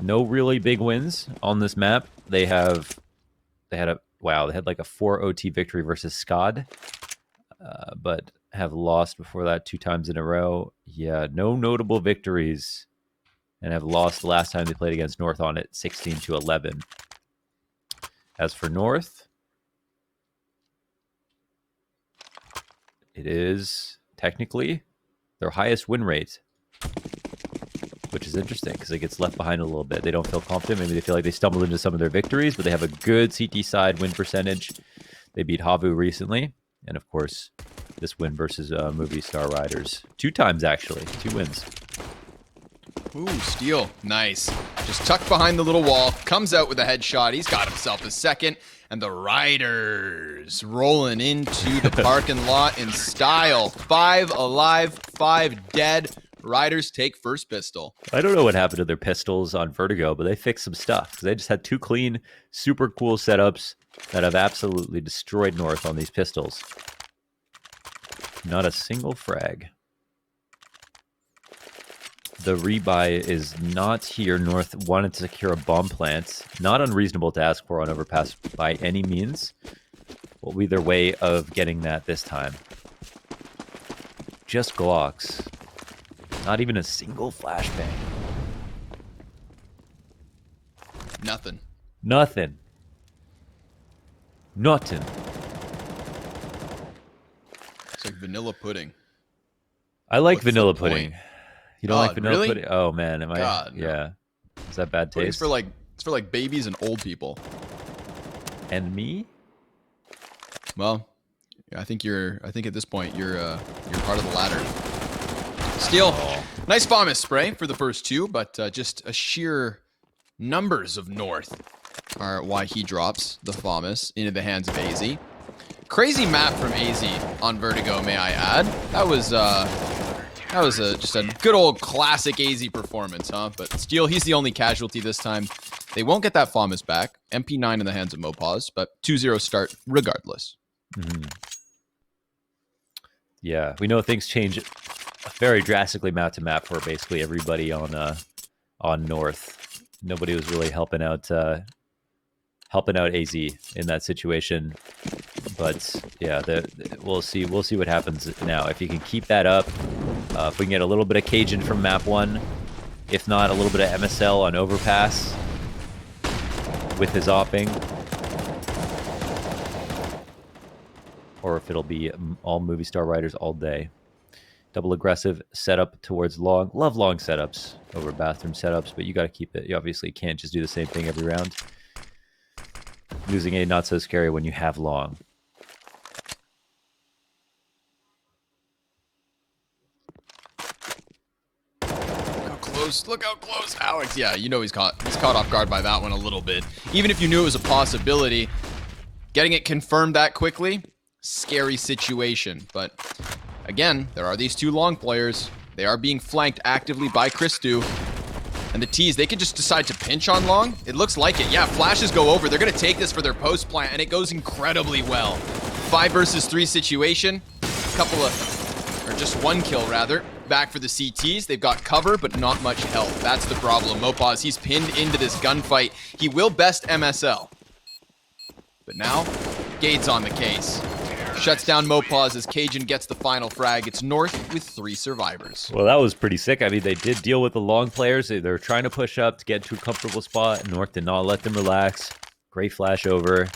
No really big wins on this map. They had like a 4 OT victory versus Scod, but have lost before that 2 times in a row. Yeah, no notable victories, and have lost the last time they played against North on it, 16-11. As for North, it is technically their highest win rate, which is interesting because it gets left behind a little bit. They don't feel confident. Maybe they feel like they stumbled into some of their victories, but they have a good CT side win percentage. They beat Havu recently, and of course, this win versus Movistar Riders. 2 times, actually. 2 wins. Ooh, steal. Nice. Just tucked behind the little wall. Comes out with a headshot. He's got himself a second. And the Riders rolling into the parking lot in style. 5 alive, 5 dead. Riders take first pistol. I don't know what happened to their pistols on Vertigo, but they fixed some stuff. They just had 2 clean, super cool setups that have absolutely destroyed North on these pistols. Not a single frag. The rebuy is not here. North wanted to secure a bomb plant. Not unreasonable to ask for on Overpass by any means. Will be their way of getting that this time. Just Glocks. Not even a single flashbang. Nothing. Nothing. Nothing. It's like vanilla pudding. I like What's vanilla the pudding. point? You don't like vanilla really? pudding? Oh man, am I? God, no. Yeah. Is that bad Pudding's taste? it's for like babies and old people. And me? Well, I think at this point you're part of the latter. Steal. Nice FAMAS spray for the first 2, but just a sheer numbers of North are why he drops the FAMAS into the hands of AZ. Crazy map from AZ on Vertigo, may I add. That was just a good old classic AZ performance, huh? But Steel, he's the only casualty this time. They won't get that FAMAS back. MP9 in the hands of Mopaz, but 2-0 start regardless. Mm-hmm. Yeah, we know things change very drastically map to map for basically everybody on North. Nobody was really helping out AZ in that situation. But yeah, we'll see what happens now. If you can keep that up, if we can get a little bit of Cajun from map 1, if not a little bit of MSL on Overpass with his opping, or if it'll be all Movistar Riders all day. Double aggressive setup towards long. Love long setups over bathroom setups, but you got to keep it. You obviously can't just do the same thing every round. Losing A not so scary when you have long. Look how close, Alex. Yeah, you know he's caught off guard by that one a little bit. Even if you knew it was a possibility, getting it confirmed that quickly, scary situation. But again, there are these 2 long players. They are being flanked actively by Christu. And the T's, they could just decide to pinch on long. It looks like it. Yeah, flashes go over. They're going to take this for their post plant, and it goes incredibly well. 5 versus 3 situation. Just 1 kill, rather. Back for the CTs. They've got cover, but not much health. That's the problem. Mopaz, he's pinned into this gunfight. He will best MSL. But now, Gade's on the case. Shuts down Mopaz as Cajun gets the final frag. It's North with 3 survivors. Well, that was pretty sick. I mean, they did deal with the long players. They're trying to push up to get to a comfortable spot. North did not let them relax. Great flash over.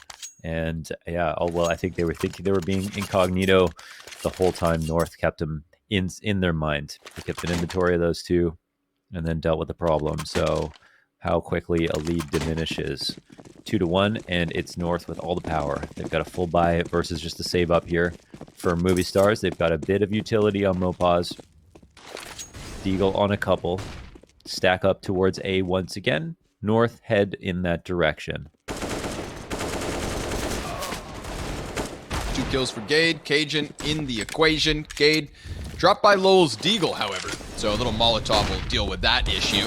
And yeah, I think they were thinking they were being incognito the whole time. North kept them in their mind. They kept an inventory of those 2 and then dealt with the problem. So how quickly a lead diminishes. 2-1, and it's North with all the power. They've got a full buy versus just a save up here for Movistars. They've got a bit of utility on Mopaz. Deagle on a couple. Stack up towards A once again. North head in that direction. 2 kills for Gade. Cajun in the equation. Gade dropped by Lowell's Deagle, however. So a little Molotov will deal with that issue.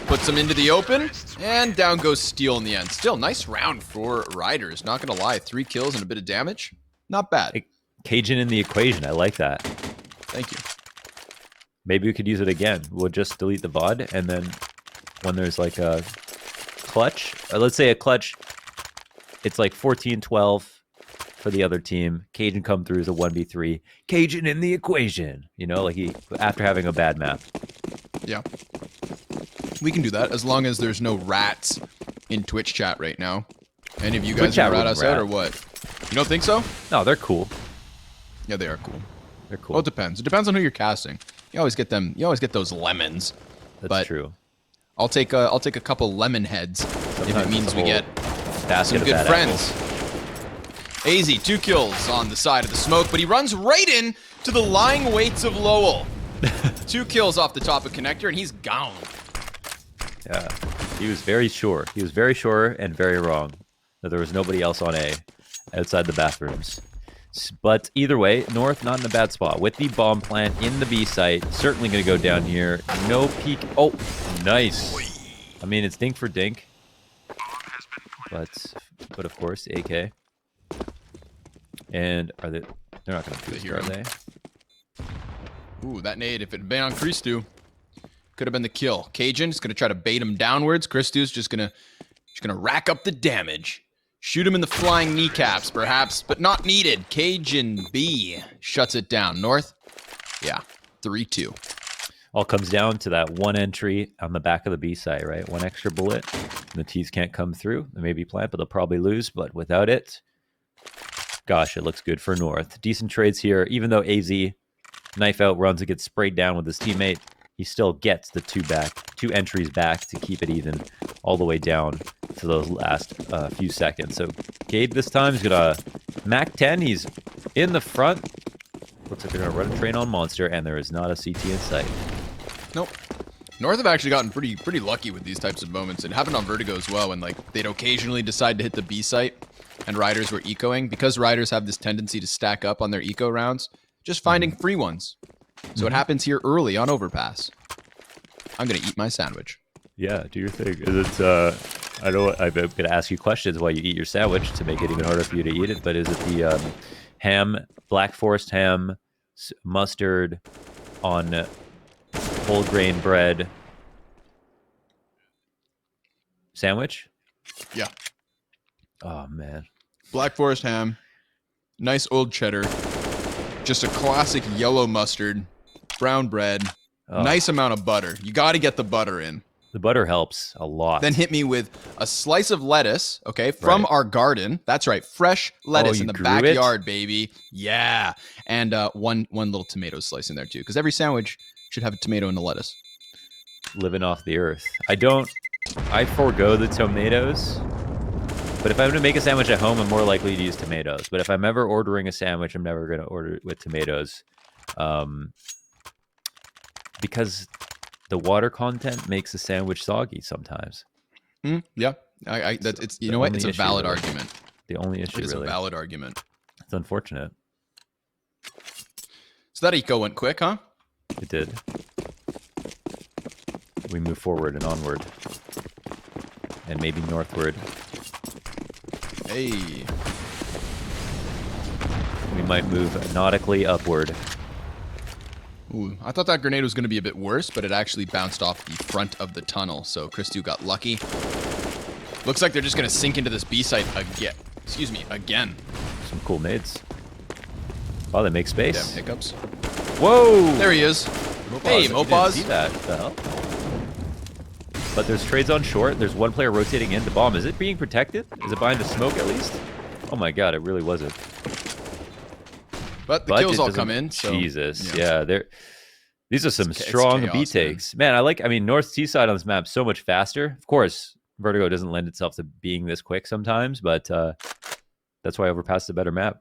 Puts him into the open, and down goes Steel in the end. Still, nice round for Riders. Not going to lie, 3 kills and a bit of damage. Not bad. Cajun in the equation. I like that. Thank you. Maybe we could use it again. We'll just delete the VOD and then when there's like a clutch, let's say a clutch, it's like 14-12 for the other team. Cajun come through as a 1v3. Cajun in the equation, you know, like he after having a bad map. Yeah. We can do that as long as there's no rats in Twitch chat right now. Any of you guys gonna rat us out or what? You don't think so? No, they're cool. Yeah, they are cool. They're cool. Well, it depends. It depends on who you're casting. You always get them. You always get those lemons. That's true. I'll take a couple lemon heads if it means we get some good friends. AZ, 2 kills on the side of the smoke, but he runs right in to the lying weights of Lowell. 2 kills off the top of connector, and he's gone. Yeah, he was very sure. He was very sure and very wrong that there was nobody else on A outside the bathrooms. But either way, North not in a bad spot. With the bomb plant in the B site, certainly going to go down here. No peek. Oh, nice. I mean, it's dink for dink. But of course, AK. And are they? They're not going to boost, are they? Ooh, that nade, if it had been on Christu, could have been the kill. Cajun is going to try to bait him downwards. Christu's just going to rack up the damage. Shoot him in the flying kneecaps, perhaps, but not needed. Cajun B shuts it down. North, yeah, 3-2. All comes down to that one entry on the back of the B site, right? One extra bullet. And the T's can't come through. They may be plant, but they'll probably lose. But without it, gosh, it looks good for North. Decent trades here, even though AZ knife out runs and gets sprayed down with his teammate. He still gets the 2 entries back to keep it even all the way down to those last few seconds. So Gabe this time is going to Mac 10. He's in the front. Looks like they're going to run a train on Monster, and there is not a CT in sight. Nope. North have actually gotten pretty lucky with these types of moments. It happened on Vertigo as well, when like they'd occasionally decide to hit the B site and Riders were ecoing. Because Riders have this tendency to stack up on their eco rounds, just finding free ones. So it happens here early on Overpass. I'm going to eat my sandwich. Yeah, do your thing. Is it, I know I'm going to ask you questions while you eat your sandwich to make it even harder for you to eat it, but is it the ham, Black Forest ham, mustard on whole grain bread sandwich? Yeah. Oh, man. Black Forest ham, nice old cheddar, just a classic yellow mustard, brown bread, nice amount of butter. You got to get the butter in. The butter helps a lot. Then hit me with a slice of lettuce, okay, from our garden. That's right, fresh lettuce in the backyard, baby. Yeah, and one little tomato slice in there too, because every sandwich should have a tomato and a lettuce. Living off the earth. I forego the tomatoes. But if I'm going to make a sandwich at home, I'm more likely to use tomatoes. But if I'm ever ordering a sandwich, I'm never going to order it with tomatoes. Because the water content makes the sandwich soggy sometimes. Yeah. It's you know what? It's a valid argument. The only issue, really. It is a valid argument. It's unfortunate. So that eco went quick, huh? It did. We move forward and onward. And maybe northward. Hey. We might move nautically upward. Ooh, I thought that grenade was going to be a bit worse, but it actually bounced off the front of the tunnel, so Christu got lucky. Looks like they're just going to sink into this B site again. Excuse me, again. Some cool nades. Wow, they make space. Damn hiccups. Whoa! There he is. Hey, Mopaz. See that? The hell? But there's trades on short. There's one player rotating in. The bomb, is it being protected? Is it behind the smoke at least? Oh my god, it really wasn't. But the kills all come in. So, Jesus, yeah. These are some strong B takes. Man, I mean, North Seaside on this map so much faster. Of course, Vertigo doesn't lend itself to being this quick sometimes, but that's why Overpass is a better map.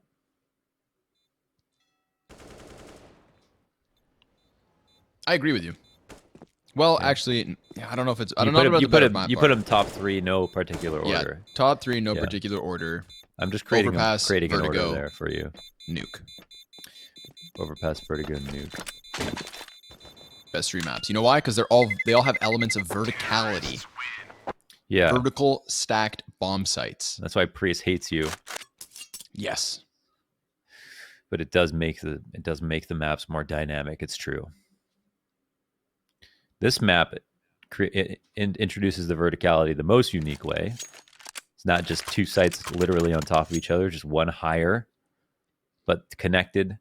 I agree with you. Well, actually, I don't know if it's. I don't know about the better map. You put them top 3, no particular order. Yeah, top 3, no particular order. I'm just creating Overpass, an Vertigo, order there for you. Nuke. Overpass, Vertigo, Nuke. Best 3 maps. You know why? Because they all have elements of verticality. Yeah. Vertical stacked bomb sites. That's why Prius hates you. Yes. But it does make the maps more dynamic. It's true. This map it introduces the verticality the most unique way. It's not just two sites literally on top of each other, just one higher, but connected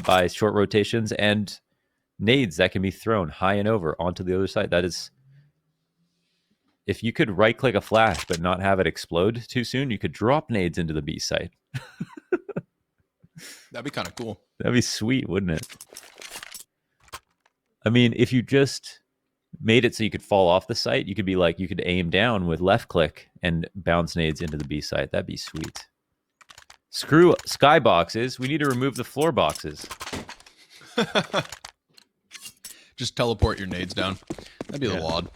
by short rotations and nades that can be thrown high and over onto the other side. That is, if you could right click a flash but not have it explode too soon, you could drop nades into the B site. That'd be kind of cool. That'd be sweet, wouldn't it? I mean, if you just made it so you could fall off the site, you could be like, you could aim down with left click and bounce nades into the B site. That'd be sweet. Screw skyboxes. We need to remove the floor boxes. Just teleport your nades down. That'd be a little odd.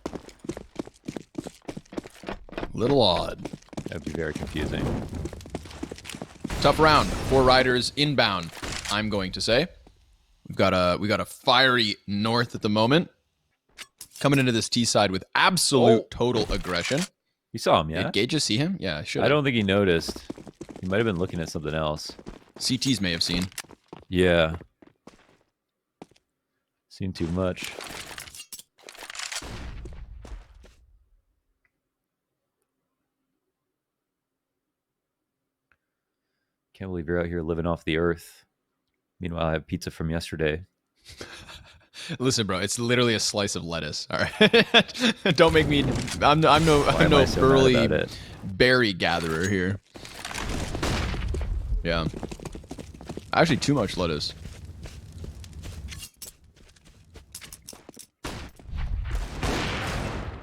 Little odd. That'd be very confusing. Tough round. 4 riders inbound, I'm going to say. We got a fiery North at the moment. Coming into this T side with absolute total aggression. You saw him, yeah? Did Gage just see him? Yeah, sure. I don't think he noticed. He might have been looking at something else. CTs may have seen. Yeah. Seen too much. Can't believe you're out here living off the earth. Meanwhile, I have pizza from yesterday. Listen, bro, it's literally a slice of lettuce. All right, don't make me. I'm no So burly berry gatherer here. Yeah, actually, too much lettuce.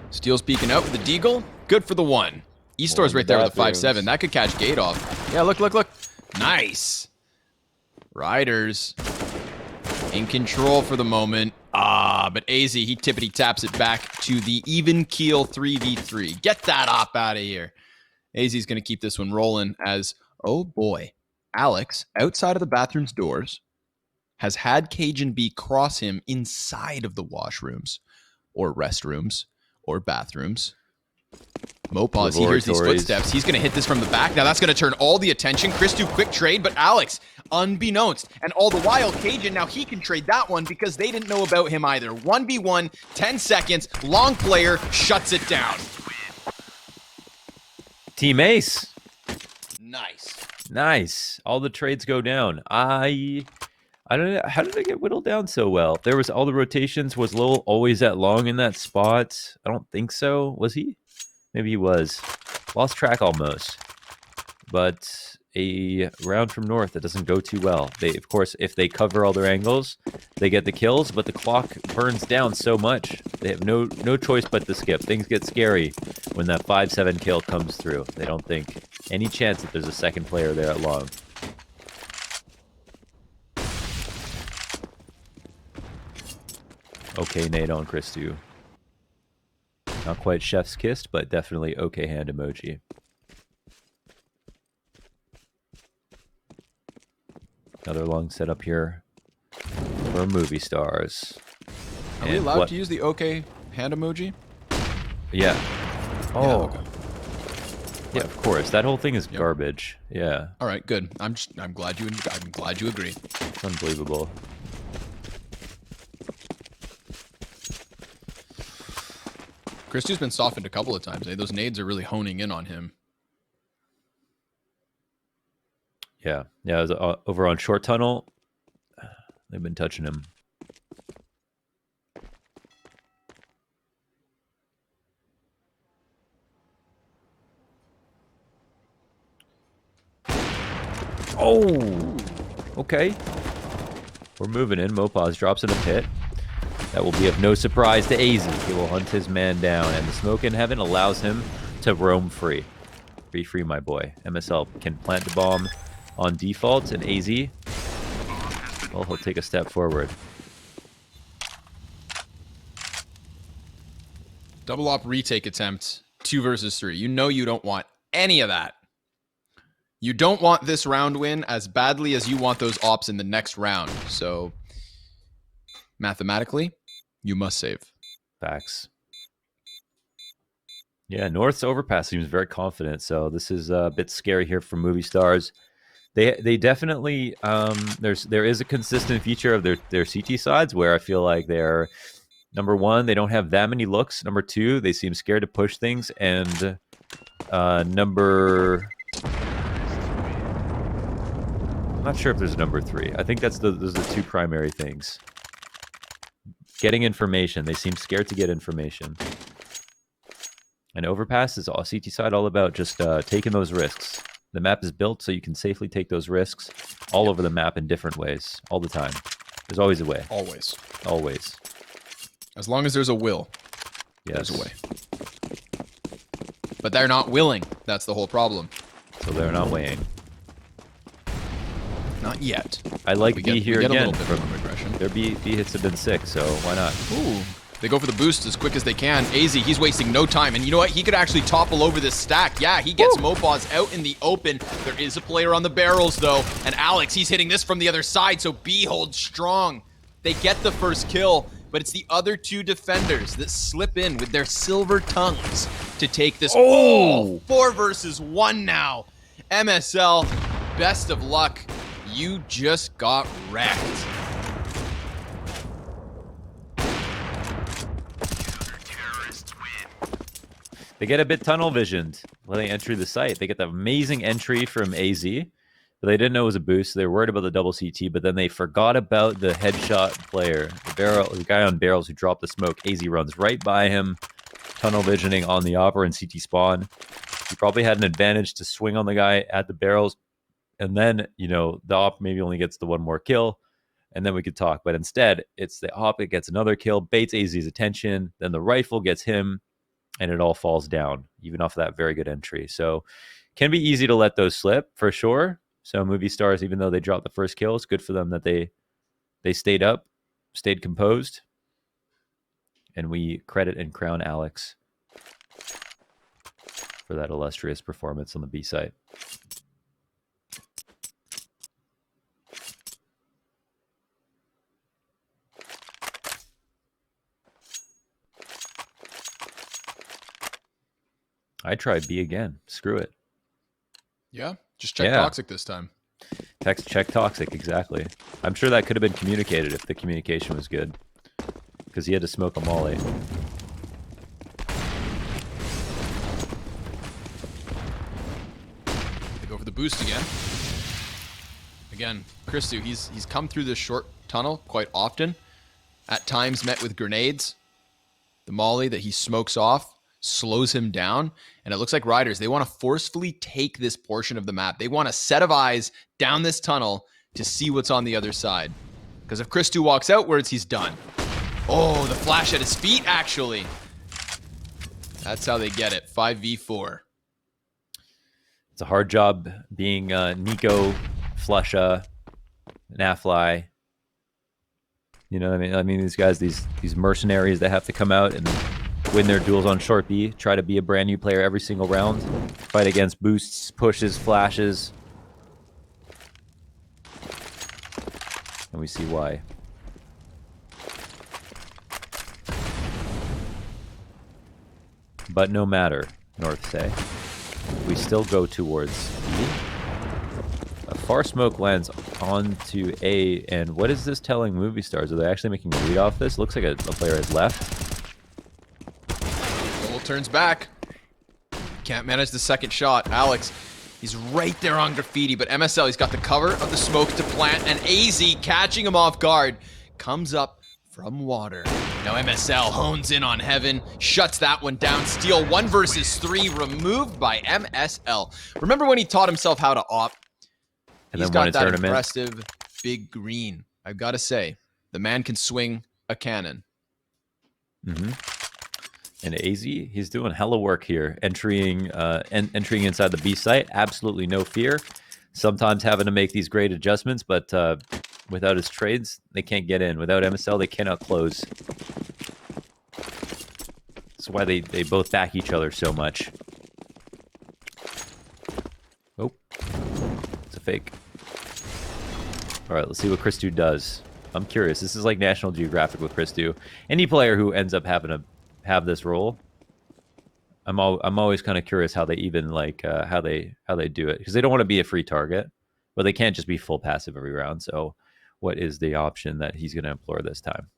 Steel's peeking out with the deagle. Good for the 1. E-Store's right there with the 5-7. That could catch Gate off. Yeah, look. Nice. Riders in control for the moment. But AZ, he tippity taps it back to the even keel 3v3. Get that op out of here. AZ's going to keep this one rolling as, oh boy, Alex, outside of the bathroom's doors, has had Cajun B cross him inside of the washrooms or restrooms or bathrooms. Mopaz, he hears these footsteps. He's going to hit this from the back. Now that's going to turn all the attention. Chris do quick trade, but Alex, unbeknownst. And all the while, Cajun, now he can trade that one because they didn't know about him either. 1v1, 10 seconds, long player, shuts it down. Team Ace. Nice. All the trades go down. I don't know. How did I get whittled down so well? There was all the rotations. Was Lowell always that long in that spot? I don't think so. Was he? Maybe he was. Lost track almost. But a round from North that doesn't go too well. They, of course, if they cover all their angles, they get the kills, but the clock burns down so much. They have no choice but to skip. Things get scary when that 5-7 kill comes through. They don't think any chance that there's a second player there at long. Okay, nade on Christu. Not quite chef's kiss, but definitely okay hand emoji. Another long setup here for movie stars. Are we allowed to use the okay hand emoji? Yeah. Oh. Yeah, okay. Yeah, of course. That whole thing is garbage. Yeah. All right, good. I'm glad you agree. It's unbelievable. Christu's been softened a couple of times. Those nades are really honing in on him. Yeah. Yeah, it was, over on short tunnel, they've been touching him. Oh, okay. We're moving in. Mopaz drops in a pit. That will be of no surprise to AZ. He will hunt his man down, and the smoke in heaven allows him to roam free. Be free, my boy. MSL can plant the bomb on default, and AZ, well, he'll take a step forward. Double op retake attempt, 2 versus 3. You know you don't want any of that. You don't want this round win as badly as you want those ops in the next round. So, mathematically, you must save. Facts. Yeah, North's Overpass seems very confident, so this is a bit scary here for movie stars. They definitely there is a consistent feature of their CT sides where I feel like they're Number one, they don't have that many looks. Number two, they seem scared to push things. And number... I'm not sure if there's a number three. I think those are the two primary things. Getting information. They seem scared to get information. And Overpass is all CT side all about just taking those risks. The map is built so you can safely take those risks all over the map in different ways, all the time. There's always a way. Always. Always. As long as there's a will, yes. There's a way. But they're not willing. That's the whole problem. So they're not weighing. Not yet. I like B here again. A little bit from aggression. Their B hits have been sick, so why not? Ooh. They go for the boost as quick as they can. AZ, he's wasting no time. And you know what? He could actually topple over this stack. Yeah, he gets Mopaz out in the open. There is a player on the barrels, though. And Alex, he's hitting this from the other side, so B holds strong. They get the first kill, but it's the other two defenders that slip in with their silver tongues to take this. Oh! 4 versus 1 now. MSL, best of luck. You just got wrecked. They get a bit tunnel visioned when they enter the site. They get the amazing entry from AZ, but they didn't know it was a boost. So they were worried about the double CT, but then they forgot about the headshot player, the guy on barrels who dropped the smoke. AZ runs right by him, tunnel visioning on the Opera and CT spawn. He probably had an advantage to swing on the guy at the barrels, and then, you know, the Op maybe only gets the one more kill, and then we could talk. But instead, it's the Op that gets another kill, baits AZ's attention, then the rifle gets him, and it all falls down, even off of that very good entry. So can be easy to let those slip, for sure. So Movistar, even though they dropped the first kill, it's good for them that they stayed up, stayed composed. And we credit and crown Alex for that illustrious performance on the B site. I tried B again. Screw it. Yeah, just check Toxic this time. Check Toxic, exactly. I'm sure that could have been communicated if the communication was good. Because he had to smoke a molly. They go for the boost again. Again, Christu, he's come through this short tunnel quite often. At times met with grenades. The molly that he smokes off slows him down, and it looks like Riders, they want to forcefully take this portion of the map. They want a set of eyes down this tunnel to see what's on the other side. Because if Christu walks outwards, he's done. Oh, the flash at his feet, actually. That's how they get it. 5v4. It's a hard job being Nico, Flusha, Nafly. You know what I mean? I mean, these guys, these mercenaries that have to come out and win their duels on short B, try to be a brand new player every single round, fight against boosts, pushes, flashes. And we see why. But no matter, North say, we still go towards B. A far smoke lands onto A, and what is this telling Movistars? Are they actually making a read off this? Looks like a player has left. Turns back. Can't manage the second shot. Alex, he's right there on Graffiti, but MSL, he's got the cover of the smoke to plant, and AZ, catching him off guard, comes up from water. Now MSL hones in on Heaven, shuts that one down. Steal 1 versus 3, removed by MSL. Remember when he taught himself how to op? And he's then got that impressive big green. I've got to say, the man can swing a cannon. Mm-hmm. And AZ, he's doing hella work here, entering inside the B site. Absolutely no fear. Sometimes having to make these great adjustments, but without his trades, they can't get in. Without MSL, they cannot close. That's why they both back each other so much. Oh, it's a fake. All right, let's see what Christu does. I'm curious. This is like National Geographic with Christu. Any player who ends up having to have this role, I'm always kind of curious how they even how they do it, because they don't want to be a free target, but they can't just be full passive every round. So what is the option that he's going to employ this time?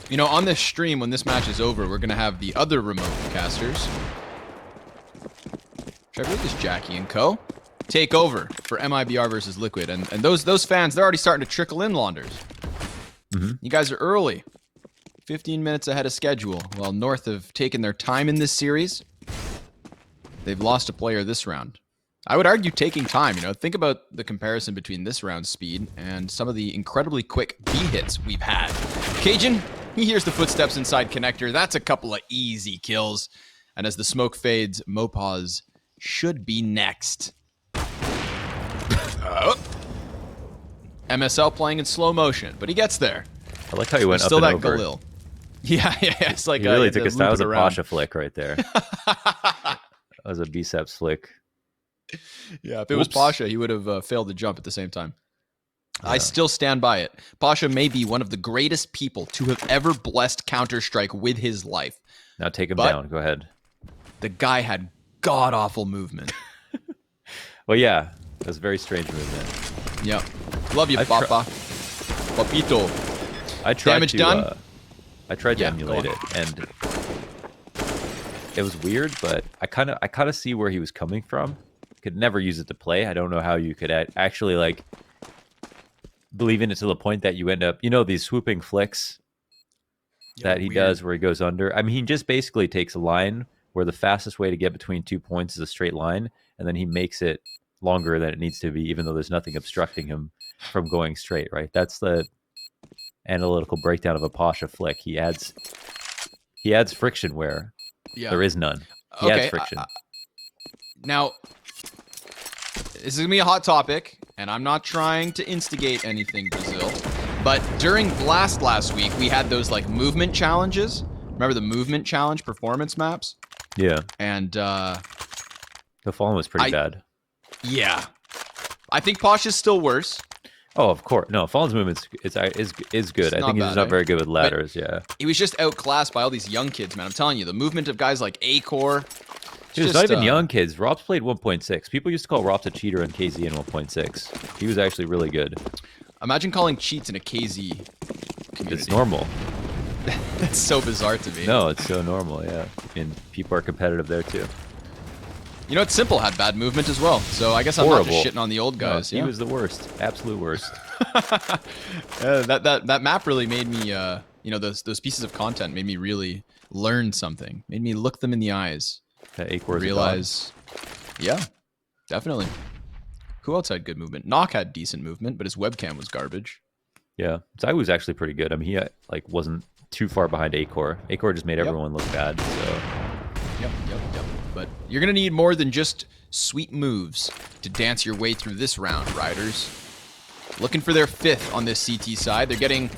You know, on this stream, when this match is over, we're going to have the other remote casters, which I believe is Jackie and Co., take over for MIBR versus Liquid. And those fans, they're already starting to trickle in, Launders. You guys are early. 15 minutes ahead of schedule. While North have taken their time in this series, they've lost a player this round. I would argue taking time, you know, think about the comparison between this round's speed and some of the incredibly quick B hits we've had. Cajun, he hears the footsteps inside connector. That's a couple of easy kills. And as the smoke fades, Mopaz should be next. MSL playing in slow motion, but he gets there. I like how he went up still and that over. Galil. Yeah, it's like He really took that was a around. Pasha flick right there. That was a biceps flick. Yeah, if it was Pasha, he would have failed to jump at the same time. Yeah. I still stand by it. Pasha may be one of the greatest people to have ever blessed Counter-Strike with his life. Now take him down. Go ahead. The guy had god-awful movement. Well, yeah. That was a very strange movement. Yep. Love you, Papa. Papito. I tried Damage to, done? I tried to emulate it, and it was weird, but I kind of see where he was coming from. Could never use it to play. I don't know how you could actually, like, believe in it to the point that you end up, you know, these swooping flicks that he does where he goes under. I mean, he just basically takes a line where the fastest way to get between 2 points is a straight line, and then he makes it longer than it needs to be, even though there's nothing obstructing him from going straight, right? That's the analytical breakdown of a Pasha flick. He adds friction where there is none. He adds friction. Now, this is going to be a hot topic, and I'm not trying to instigate anything, Brazil, but during Blast last week, we had those, like, movement challenges. Remember the movement challenge performance maps? Yeah. And, the Fallen was pretty bad. Yeah. I think Pasha's still worse. Oh, of course. No, Fallen's movement is good. I think he's not very good with ladders, yeah. He was just outclassed by all these young kids, man. I'm telling you, the movement of guys like Acor. Dude, it's not even young kids. Rops played 1.6. People used to call Rops a cheater in KZ in 1.6. He was actually really good. Imagine calling cheats in a KZ community. It's normal. That's so bizarre to me. No, it's so normal, yeah. And people are competitive there, too. You know, it's Simple had bad movement as well. So I guess I'm not just shitting on the old guys. No, he was the worst. Absolute worst. That map really made me, you know, those pieces of content made me really learn something. Made me look them in the eyes. Realize, yeah, definitely. Who else had good movement? Knock had decent movement, but his webcam was garbage. Yeah, Zai was actually pretty good. I mean, he like wasn't too far behind Acor. Acor just made everyone look bad. So. Yep. But you're gonna need more than just sweet moves to dance your way through this round, Riders. Looking for their 5th on this CT side. They're getting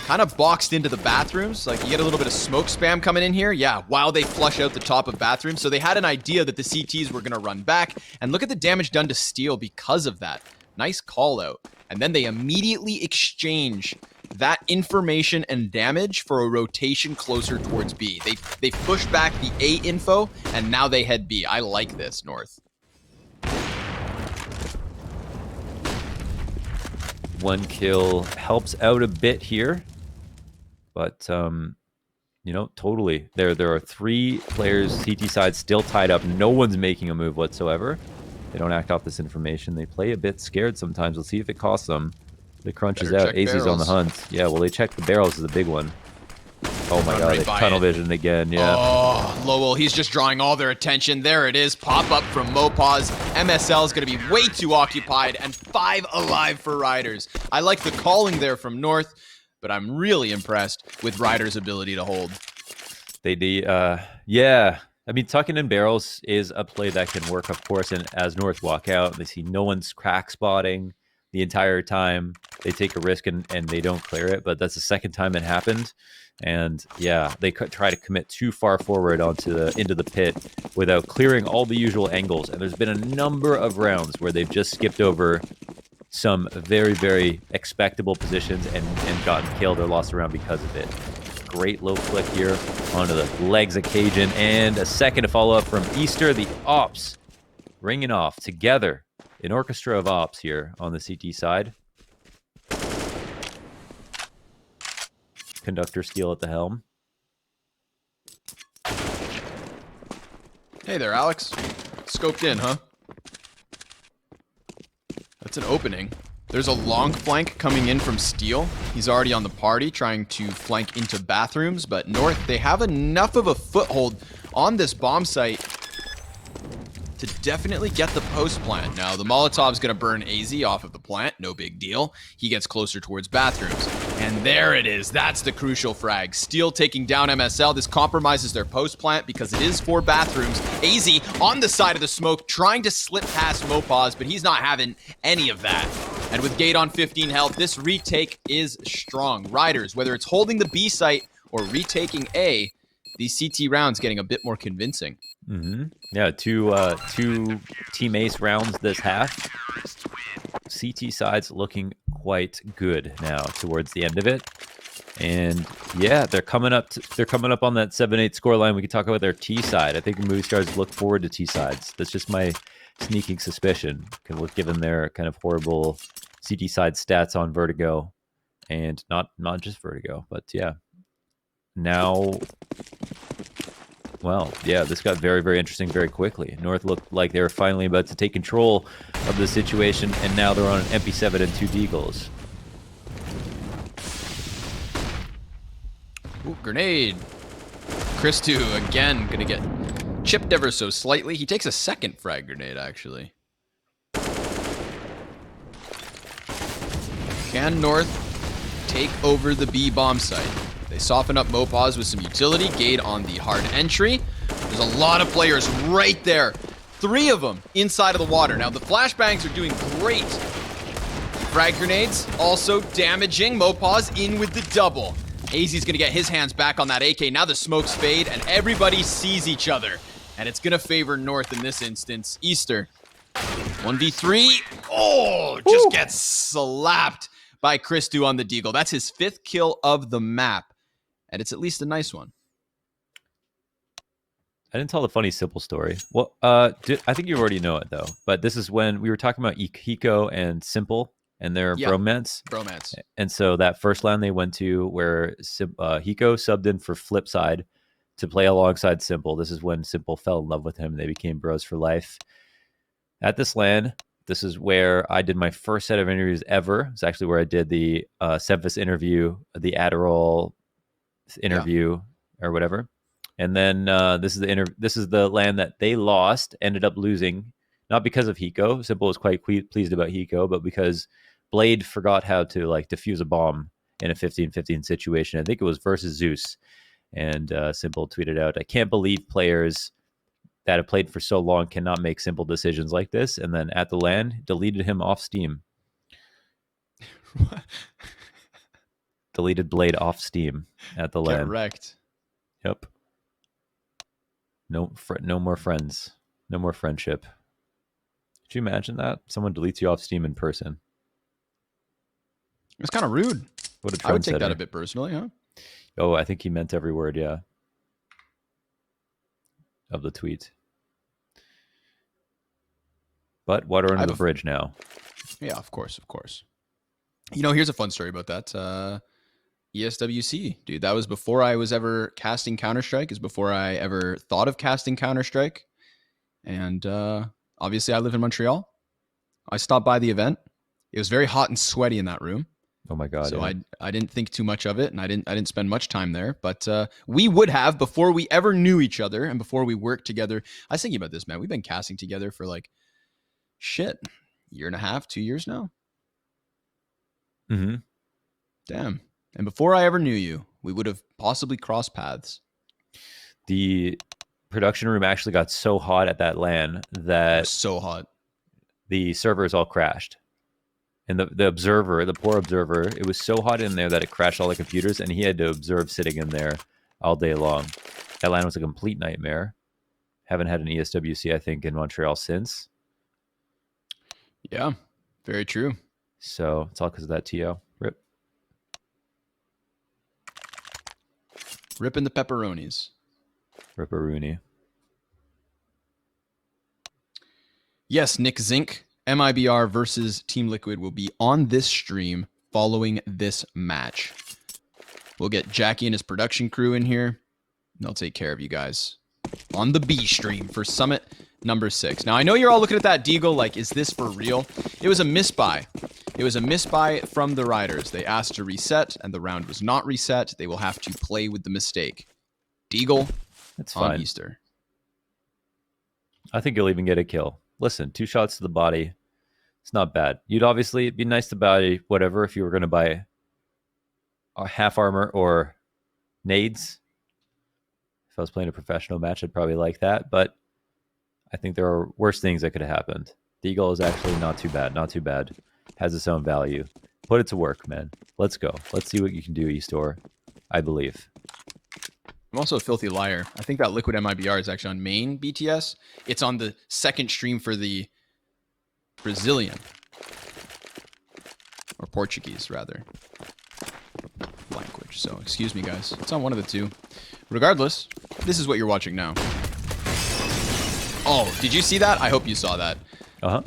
kind of boxed into the bathrooms. Like, you get a little bit of smoke spam coming in here. Yeah, while they flush out the top of bathrooms. So they had an idea that the CTs were going to run back. And look at the damage done to Steel because of that. Nice call out. And then they immediately exchange that information and damage for a rotation closer towards B. They push back the A info, and now they head B. I like this, North. One kill helps out a bit here. But, you know, totally. There are 3 players, CT side, still tied up. No one's making a move whatsoever. They don't act off this information. They play a bit scared sometimes. Let's see if it costs them. The crunch is out. AZ's on the hunt. Yeah, well, they checked the barrels is a big one. Oh my god, they tunnel vision again, yeah. Oh, Lowell, he's just drawing all their attention. There it is, pop up from Mopaz. MSL is going to be way too occupied, and 5 alive for Riders. I like the calling there from North, but I'm really impressed with Riders' ability to hold. Yeah. I mean, tucking in barrels is a play that can work, of course, and as North walk out, they see no one's crack spotting the entire time. They take a risk and they don't clear it, but that's the second time it happened. And yeah, they could try to commit too far forward into the pit without clearing all the usual angles. And there's been a number of rounds where they've just skipped over some very, very expectable positions and gotten killed or lost around because of it. Great low flick here onto the legs of Cajun, and a second to follow up from Easter. The Ops ringing off together, an orchestra of Ops here on the CT side. conductor steel at the helm. Hey there, Alex. Scoped in, huh? That's an opening. There's a long flank coming in from Steel. He's already on the party, trying to flank into bathrooms, but North, they have enough of a foothold on this bomb site to definitely get the post plant. Now, the Molotov's going to burn AZ off of the plant. No big deal. He gets closer towards bathrooms. And there it is. That's the crucial frag. Steel taking down MSL. This compromises their post plant because it is for bathrooms. AZ on the side of the smoke, trying to slip past Mopaz, but he's not having any of that. And with Gate on 15 health, this retake is strong. Riders, whether it's holding the B site or retaking A, these CT rounds getting a bit more convincing. Yeah, two team ace rounds this half. CT side's looking quite good now towards the end of it, and yeah, they're coming up. They're coming up on that 7-8 scoreline. We can talk about their T side. I think Movistars look forward to T sides. That's just my sneaking suspicion, given their kind of horrible CT side stats on Vertigo, and not just Vertigo, but yeah, now. Well, yeah, this got very, very interesting very quickly. North looked like they were finally about to take control of the situation, and now they're on an MP7 and 2 deagles. Ooh, grenade. Christu, again, going to get chipped ever so slightly. He takes a second frag grenade, actually. Can North take over the B bomb site? They soften up Mopaz with some utility. Gate on the hard entry. There's a lot of players right there. 3 of them inside of the water. Now, the flashbangs are doing great. Frag grenades also damaging. Mopaz in with the double. AZ's going to get his hands back on that AK. Now the smokes fade, and everybody sees each other. And it's going to favor North in this instance. Easter, 1v3. Oh, just gets slapped by Christu on the deagle. That's his 5th kill of the map. And it's at least a nice one. I didn't tell the funny simple story. Well, I think you already know it though. But this is when we were talking about Hiko and Simple and their bromance. And so that first LAN they went to where Hiko subbed in for Flipside to play alongside Simple. This is when Simple fell in love with him and they became bros for life. At this LAN, this is where I did my first set of interviews ever. It's actually where I did the Semphis interview, the Adderall interview or whatever. And then this is the LAN that they lost, ended up losing, not because of Hiko. Simple was quite pleased about Hiko, but because Blade forgot how to like defuse a bomb in a 15-15 situation. I think it was versus Zeus. And Simple tweeted out, "I can't believe players that have played for so long cannot make simple decisions like this." And then at the LAN, deleted him off Steam. Deleted Blade off Steam at the LAN. Correct. Yep. No more friends. No more friendship. Could you imagine that? Someone deletes you off Steam in person. It's kind of rude. What a trendsetter. I would take that a bit personally, huh? Oh, I think he meant every word, yeah. Of the tweet. But water under the bridge now. Yeah, of course. You know, here's a fun story about that. ESWC, dude. That was before I was ever casting Counter-Strike. Is before I ever thought of casting Counter-Strike. And obviously, I live in Montreal. I stopped by the event. It was very hot and sweaty in that room. Oh my god! So yeah. I didn't think too much of it, and I didn't spend much time there. But we would have before we ever knew each other and before we worked together. I was thinking about this, man. We've been casting together for like year and a half, 2 years now. Mm-hmm. Damn. And before I ever knew you, we would have possibly crossed paths. The production room actually got so hot at that LAN that so hot, the servers all crashed. And the poor observer, it was so hot in there that it crashed all the computers, and he had to observe sitting in there all day long. That LAN was a complete nightmare. Haven't had an ESWC, I think, in Montreal since. Yeah, very true. So it's all because of that TO. Rip. Ripping the pepperonis. Ripperoonie. Yes, Nick Zink. MIBR versus Team Liquid will be on this stream following this match. We'll get Jackie and his production crew in here. And they'll take care of you guys on the B stream for Summit number 6. Now, I know you're all looking at that Deagle like, is this for real? It was a misbuy. It was a misbuy from the Riders. They asked to reset, and the round was not reset. They will have to play with the mistake. Deagle That's on fine. Easter. I think you'll even get a kill. Listen, 2 shots to the body. It's not bad. You'd obviously be nice to buy whatever if you were going to buy a half armor or nades. If I was playing a professional match, I'd probably like that. But I think there are worse things that could have happened. Deagle is actually not too bad. Not too bad. Has its own value. Put it to work, man. Let's go. Let's see what you can do, eStore. I believe. I'm also a filthy liar. I think that Liquid MIBR is actually on main BTS. It's on the second stream for the Brazilian. Or Portuguese, rather. Language. So, excuse me, guys. It's on one of the two. Regardless, this is what you're watching now. Oh, did you see that? I hope you saw that.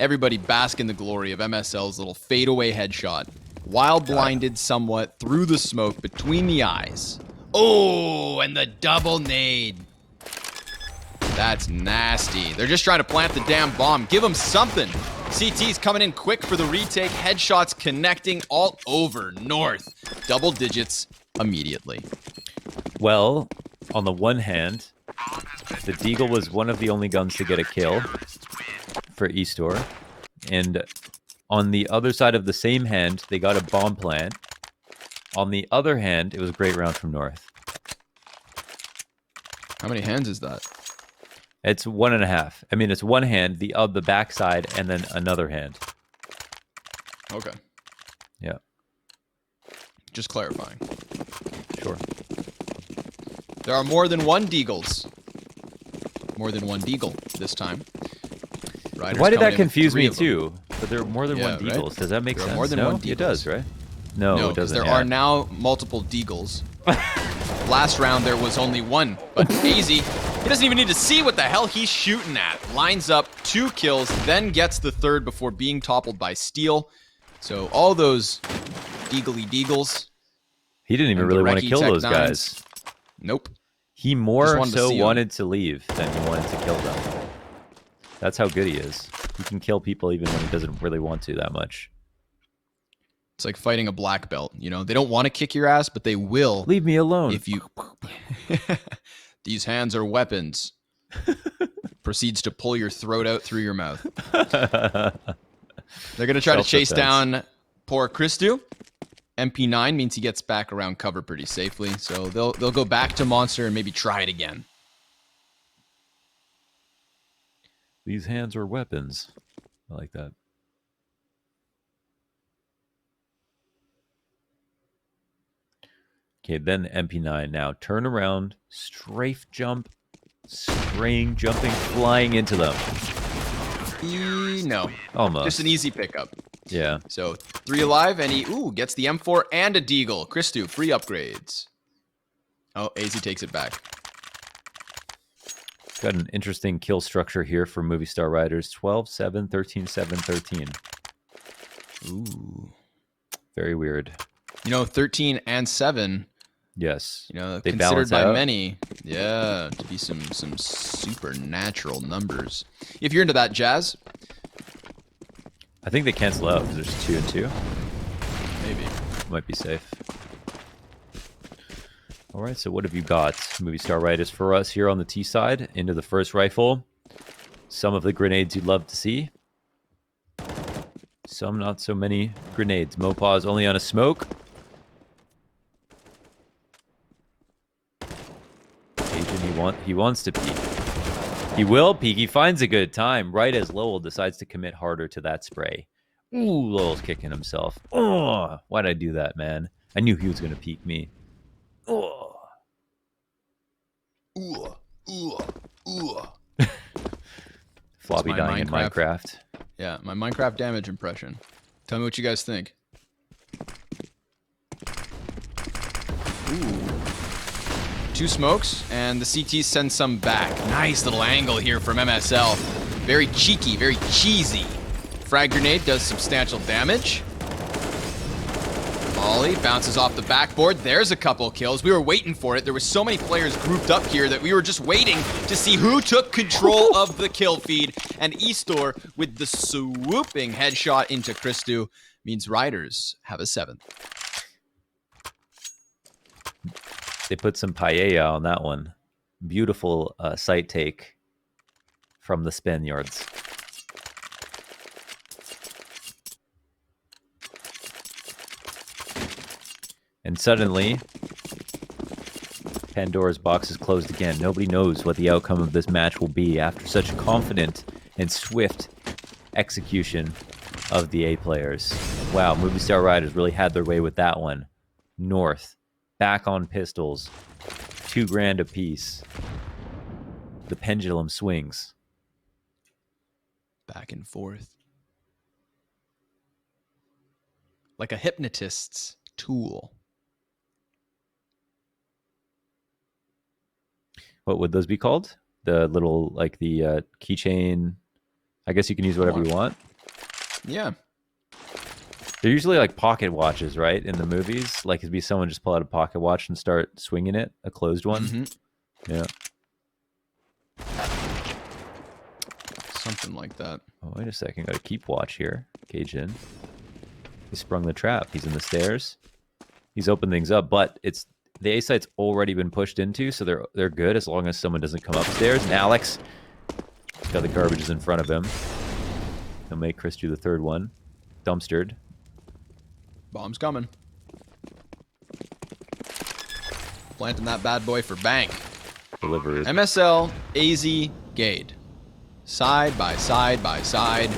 Everybody bask in the glory of MSL's little fadeaway headshot. While blinded somewhat through the smoke between the eyes. Oh, and the double nade. That's nasty. They're just trying to plant the damn bomb. Give them something. CT's coming in quick for the retake. Headshots connecting all over North. Double digits immediately. Well, on the one hand, the Deagle was one of the only guns to get a kill for eStore. And on the other side of the same hand, they got a bomb plant. On the other hand, it was a great round from North. How many hands is that? It's 1.5. I mean, it's one hand, the backside, and then another hand. Okay. Yeah. Just clarifying. Sure. There are more than one Deagles. More than one Deagle this time. Riders Why did coming that in with confuse 3 me of them. too? But there are more than one Right? Deagles. Does that make There are sense? more than No? one Deagles. It does, right? No, No, it because doesn't. there are now multiple Deagles. Last round there was only one, but easy. He doesn't even need to see what the hell he's shooting at. Lines up 2 kills, then gets the 3rd before being toppled by Steel. So all those Deagly Deagles. He didn't even and really the want to Recce kill Tech those 9s. guys. Nope. He more wanted to so see 'em. wanted to leave than he wanted to kill them. That's how good he is. He can kill people even when he doesn't really want to that much. It's like fighting a black belt, you know? They don't want to kick your ass, but they will. Leave me alone. If you... These hands are weapons. Proceeds to pull your throat out through your mouth. They're going to try to chase down poor Christu. MP9 means he gets back around cover pretty safely, so they'll go back to Monster and maybe try it again. These hands are weapons. I like that. Okay, then MP9. Now turn around, strafe jump, spraying, jumping, flying into them. No. Almost. Just an easy pickup. Yeah. So 3 alive, and he gets the M4 and a Deagle. Christu, free upgrades. Oh, AZ takes it back. Got an interesting kill structure here for Movistar Riders. 12-7, 13-7, 13. Ooh. Very weird. You know, 13 and 7, Yes. you know, They considered balance by out. many, yeah, to be some supernatural numbers. If you're into that, Jazz, I think they cancel out because there's 2 and 2. maybe. Might be safe. All right, so what have you got, Movistar Riders, for us here on the T side? Into the first rifle. Some of the grenades you'd love to see. Some not so many grenades. Mopaw's only on a smoke. Agent, he wants to peek. He will peek. He finds a good time right as Lowell decides to commit harder to that spray. Ooh, Lowell's kicking himself. Oh, why'd I do that, man? I knew he was going to peek me. Oh. Floppy my dying in Minecraft. Minecraft. Yeah, my Minecraft damage impression. Tell me what you guys think. Ooh. 2 smokes, and the CT sends some back. Nice little angle here from MSL. Very cheeky, very cheesy. Frag grenade does substantial damage. molly, bounces off the backboard. There's a couple kills. We were waiting for it. There were so many players grouped up here that we were just waiting to see who took control of the kill feed. And Eastor with the swooping headshot into Christu means Riders have a 7th. They put some paella on that one. Beautiful sight take from the Spaniards. And suddenly, Pandora's box is closed again. Nobody knows what the outcome of this match will be after such confident and swift execution of the A players. Wow, Movistar Riders really had their way with that one. North, back on pistols, $2,000 apiece. The pendulum swings. Back and forth. Like a hypnotist's tool. What would those be called? The little, like the keychain. I guess you can use whatever you want. Yeah. They're usually like pocket watches, right? In the movies. Like it'd be someone just pull out a pocket watch and start swinging it, a closed one. Mm-hmm. Yeah. Something like that. Oh, wait a second. Got to keep watch here. Cage in. He sprung the trap. He's in the stairs. He's opened things up, but it's the A site's already been pushed into, so they're good as long as someone doesn't come upstairs. And Alex, he's got the garbages in front of him. He'll make Chris do the third one. Dumpstered. Bomb's coming. Planting that bad boy for bank. Delivery. MSL, AZ, Gade. Side by side by side.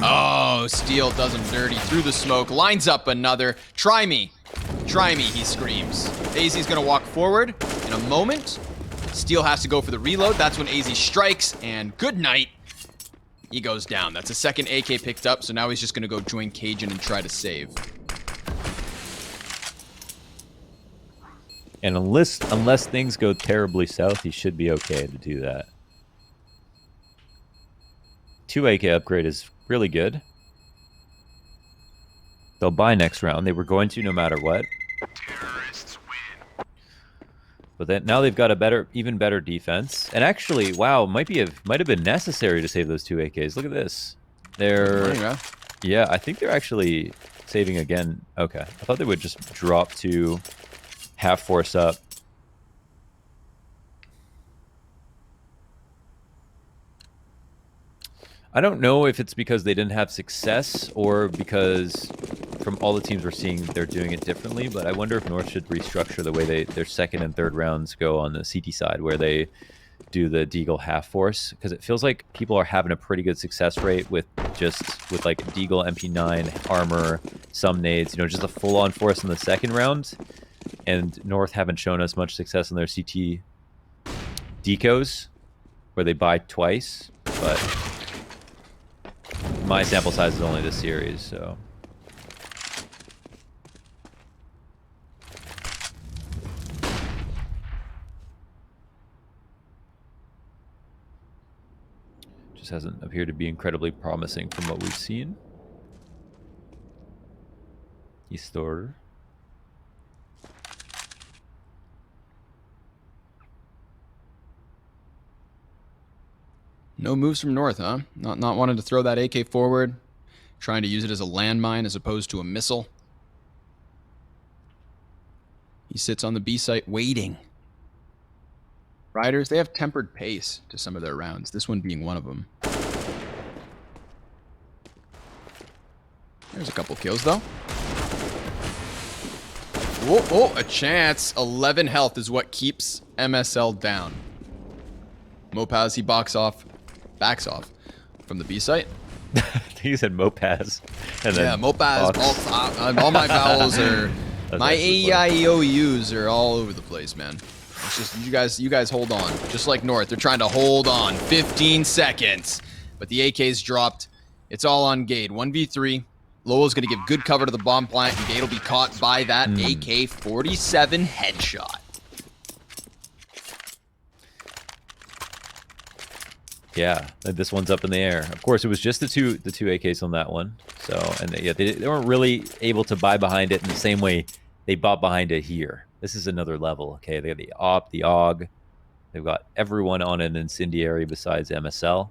Oh, Steel does him dirty through the smoke. Lines up another. Try me. Try me, he screams. AZ's going to walk forward in a moment. Steel has to go for the reload. That's when AZ strikes, and good night. He goes down. That's a second AK picked up, so now he's just going to go join Cajun and try to save. And unless things go terribly south, he should be okay to do that. 2 AK upgrade is really good. They'll buy next round. They were going to no matter what. Terrorists win. But then now they've got a even better defense. And actually, wow, might have been necessary to save those 2 AKs. Look at this. Yeah, I think they're actually saving again. Okay, I thought they would just drop to half force up. I don't know if it's because they didn't have success or because from all the teams we're seeing, they're doing it differently. But I wonder if North should restructure the way their second and third rounds go on the CT side, where they do the Deagle half force, because it feels like people are having a pretty good success rate with like Deagle, MP9, armor, some nades, just a full-on force in the second round. And North haven't shown us much success in their CT decos, where they buy twice, but my sample size is only this series, so. Just hasn't appeared to be incredibly promising from what we've seen. Eastor. No moves from North, huh? Not wanting to throw that AK forward. Trying to use it as a landmine as opposed to a missile. He sits on the B site waiting. Riders, they have tempered pace to some of their rounds. This one being one of them. There's a couple kills, though. Oh, a chance. 11 health is what keeps MSL down. Mopaz, he backs off from the B site. I think you said Mopaz. And then yeah, Mopaz, all my vowels are, my A-E-I-E-O-U's are all over the place, man. It's just, you guys hold on. Just like North, they're trying to hold on. 15 seconds. But the AK's dropped. It's all on Gade. 1v3. Lowell's going to give good cover to the bomb plant, and Gade will be caught by that AK-47 headshot. Yeah, this one's up in the air. Of course, it was just the two AKs on that one. So, and they weren't really able to buy behind it in the same way they bought behind it here. This is another level. Okay, they got the op, the og. They've got everyone on an incendiary besides MSL.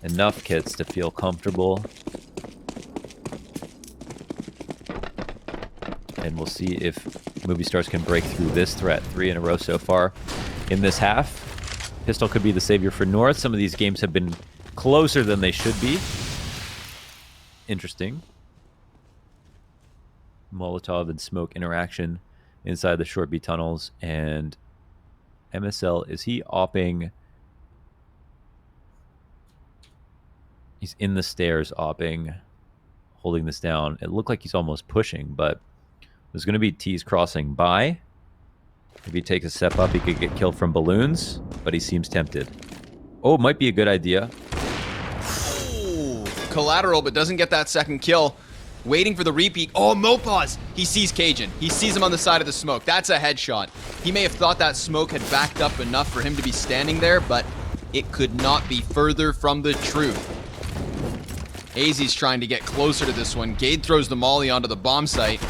Enough kits to feel comfortable. And we'll see if Movistars can break through this threat. 3 in a row so far in this half. Pistol could be the savior for North. Some of these games have been closer than they should be. Interesting. Molotov and smoke interaction inside the short B tunnels. And MSL, is he opping? He's in the stairs opping, holding this down. It looked like he's almost pushing, but there's going to be T's crossing by. If he takes a step up, he could get killed from balloons, but he seems tempted. Oh, it might be a good idea. Oh, collateral, but doesn't get that second kill. Waiting for the repeat. Oh, Mopaz! He sees Cajun. He sees him on the side of the smoke. That's a headshot. He may have thought that smoke had backed up enough for him to be standing there, but it could not be further from the truth. AZ's trying to get closer to this one. Gade throws the molly onto the bomb site.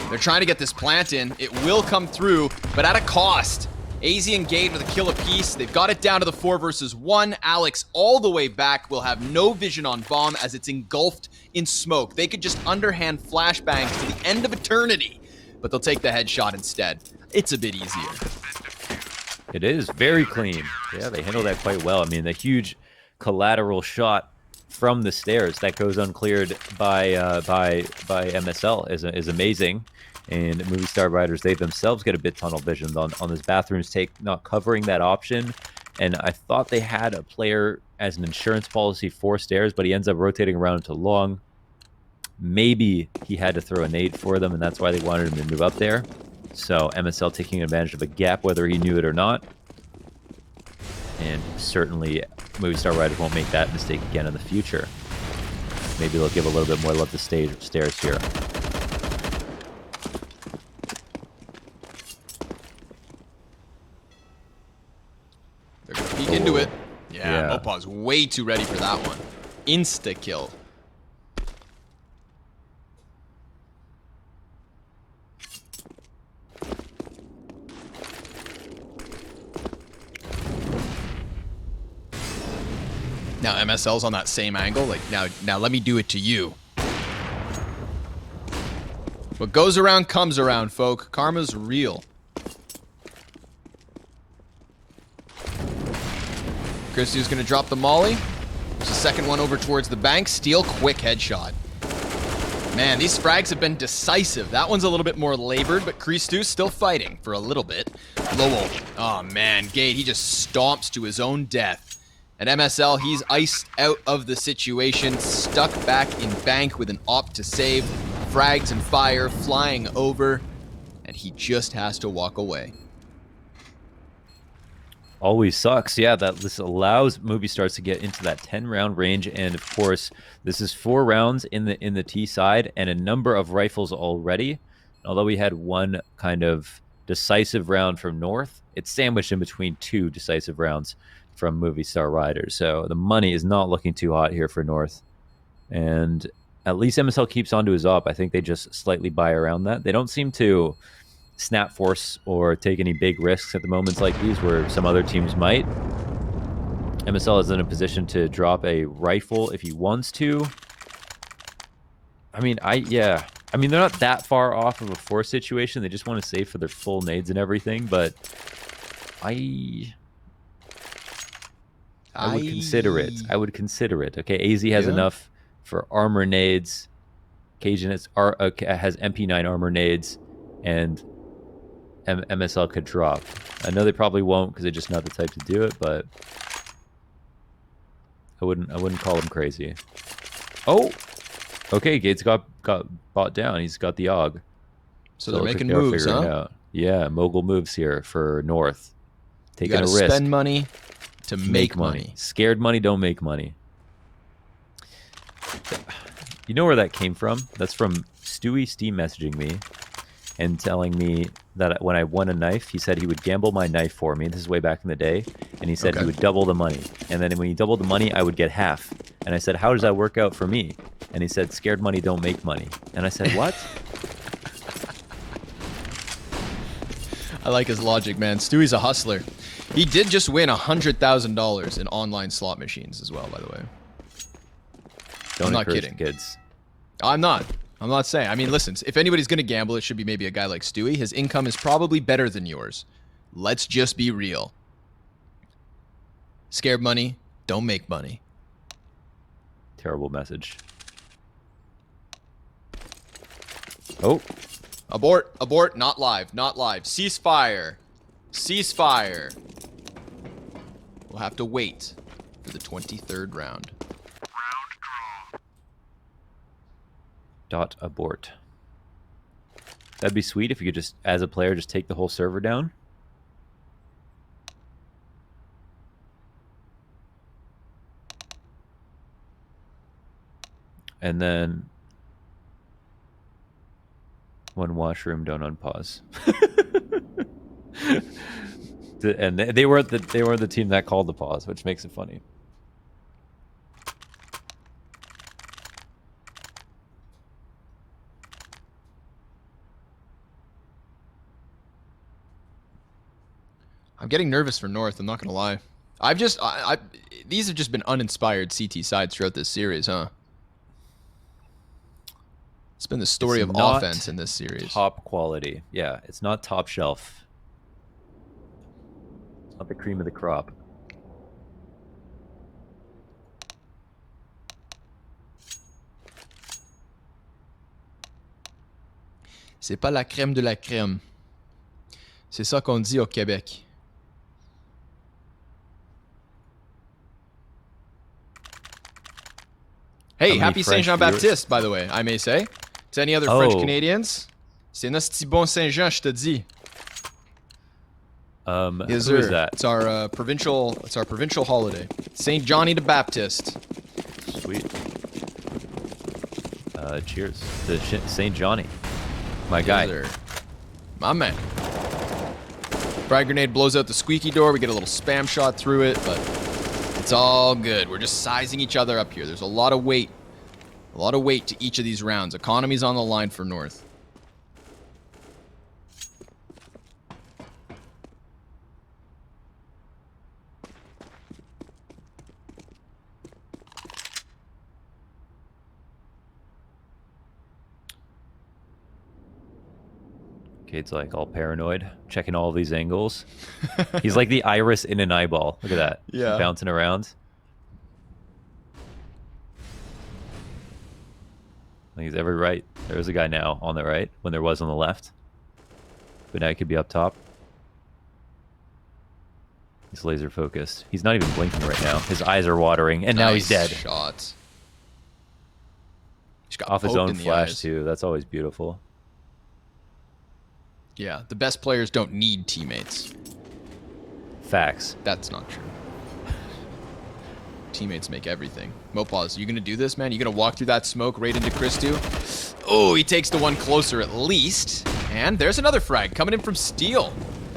They're trying to get this plant in. It will come through, but at a cost. AZ and Gade with a kill apiece. They've got it down to the 4 versus 1. Alex all the way back will have no vision on bomb as it's engulfed in smoke. They could just underhand flashbangs to the end of eternity, but they'll take the headshot instead. It's a bit easier. It is very clean. Yeah, they handle that quite well. I mean, the huge collateral shot from the stairs that goes uncleared by MSL is amazing. And Movistar riders, they themselves get a bit tunnel vision on this bathroom's take, not covering that option. And I thought they had a player as an insurance policy for stairs, but he ends up rotating around to long. Maybe he had to throw a nade for them, and that's why they wanted him to move up there. So MSL taking advantage of a gap, whether he knew it or not. And certainly Movistar riders won't make that mistake again in the future. Maybe they'll give a little bit more love to stairs here. They're going to peek into it. Yeah, Mopaz way too ready for that one. Insta-kill. Now MSL's on that same angle. Like, now let me do it to you. What goes around comes around, folk. Karma's real. Christie's gonna drop the molly. There's a second one over towards the bank. Steal, quick headshot. Man, these frags have been decisive. That one's a little bit more labored, but Christu's still fighting for a little bit. Lowell. Oh man, Gade, he just stomps to his own death. At MSL, he's iced out of the situation, stuck back in bank with an op to save. Frags and fire flying over, and he just has to walk away. Always sucks, yeah, that this allows Movistars to get into that 10-round range, and of course, this is 4 rounds in the T side, and a number of rifles already. Although we had one kind of decisive round from North, it's sandwiched in between 2 decisive rounds from Movistar riders. So the money is not looking too hot here for North. And at least MSL keeps onto his op. I think they just slightly buy around that. They don't seem to snap force or take any big risks at the moments like these where some other teams might. MSL is in a position to drop a rifle if he wants to. I mean, they're not that far off of a force situation. They just want to save for their full nades and everything, but I would consider it. I would consider it. Okay, AZ has enough for armor nades. Cajun has MP9 armor nades, and MSL could drop. I know they probably won't because they're just not the type to do it, but I wouldn't call him crazy. Oh, okay. Gates got bought down. He's got the AUG. So they're making moves, huh? Yeah, mogul moves here for North. Taking a risk. Spend money to make money. Scared money don't make money. You know where that came from? That's from Stewie Steam messaging me and telling me that when I won a knife, he said he would gamble my knife for me. This is way back in the day. And he said he would double the money. And then when he doubled the money, I would get half. And I said, how does that work out for me? And he said, "Scared money don't make money." And I said, "What?" I like his logic, man. Stewie's a hustler. He did just win $100,000 in online slot machines as well, by the way. Don't I'm not encourage kidding. the kids. I'm not saying. I mean, listen, if anybody's going to gamble, it should be maybe a guy like Stewie. His income is probably better than yours. Let's just be real. Scared money, don't make money. Terrible message. Oh, Abort, abort, not live, not live. Ceasefire. Ceasefire. We'll have to wait for the 23rd round. .abort. That'd be sweet if you could just, as a player, just take the whole server down. And then one washroom, don't unpause. And they were the team that called the pause, which makes it funny. I'm getting nervous for North, I'm not going to lie. These have just been uninspired CT sides throughout this series, huh? It's been the story of offense in this series. Top quality. Yeah, it's not top shelf. It's not the cream of the crop. C'est pas la crème de la crème. C'est ça qu'on dit au Québec. Hey, happy Saint Jean Baptiste, by the way, I may say. To any other French Canadians, c'est un petit bon Saint Jean, je te dis. Who is that? It's our provincial holiday. Saint Johnny the Baptist. Sweet. Cheers to St. Johnny, my guy. Yes, sir. My man. Frag grenade blows out the squeaky door. We get a little spam shot through it, but it's all good. We're just sizing each other up here. There's a lot of weight. A lot of weight to each of these rounds. Economy's on the line for North. Cade's like all paranoid, checking all these angles. He's like the iris in an eyeball. Look at that. Yeah. Bouncing around. He's every right. There's a guy now on the right when there was on the left. But now he could be up top. He's laser focused. He's not even blinking right now. His eyes are watering, and now he's dead. Shot. He's got Off his poked own in the flash eyes. too. That's always beautiful. Yeah, the best players don't need teammates. Facts. That's not true. Teammates make everything. Mopaz, you gonna do this, man? You gonna walk through that smoke right into Christu? Oh, he takes the one closer at least. And there's another frag coming in from Steel.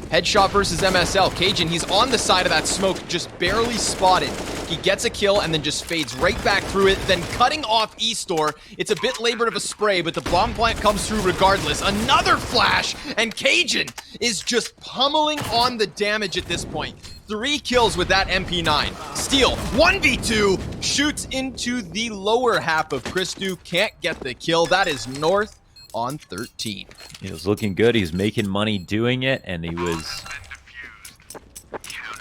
Headshot versus MSL. Cajun, he's on the side of that smoke, just barely spotted. He gets a kill and then just fades right back through it, then cutting off E-Store. It's a bit labored of a spray, but the bomb plant comes through regardless. Another flash, and Cajun is just pummeling on the damage at this point. 3 kills with that MP9. Steel, 1v2, shoots into the lower half of Christu, can't get the kill. That is North on 13. He was looking good. He's making money doing it, and he was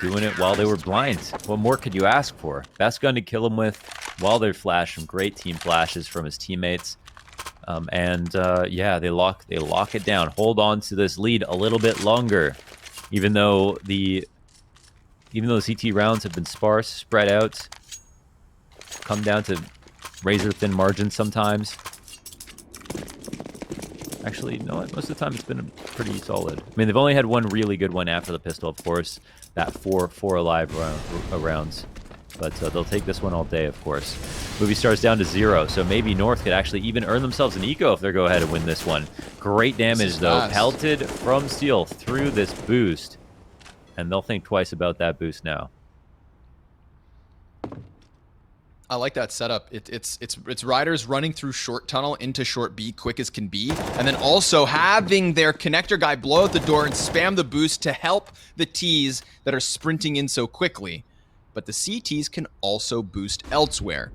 doing it while they were blind. What more could you ask for? Best gun to kill him with while they're flash. Some great team flashes from his teammates. Yeah, they lock it down. Hold on to this lead a little bit longer, even though the CT rounds have been sparse, spread out, come down to razor thin margins sometimes. Actually, no, most of the time it's been pretty solid. I mean, they've only had one really good one after the pistol, of course, that four alive rounds. But they'll take this one all day, of course. Movistar's down to 0, so maybe North could actually even earn themselves an eco if they go ahead and win this one. Great damage, though. Fast. Pelted from Steel through this boost. And they'll think twice about that boost now. I I like that setup. It's riders running through short tunnel into short B quick as can be, and then also having their connector guy blow out the door and spam the boost to help the Ts that are sprinting in so quickly. But the CTs can also boost elsewhere,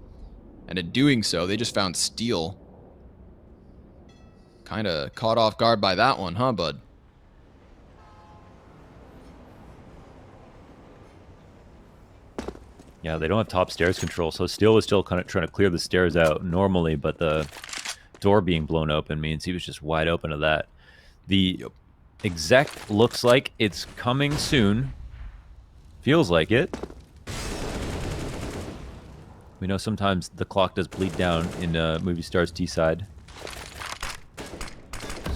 and in doing so, they just found Steel. Kind of caught off guard by that one, huh, bud? Yeah, they don't have top stairs control, so Steel was still kind of trying to clear the stairs out normally, but the door being blown open means he was just wide open to that. The exec looks like it's coming soon. Feels like it. We know sometimes the clock does bleed down in Movistar's T side.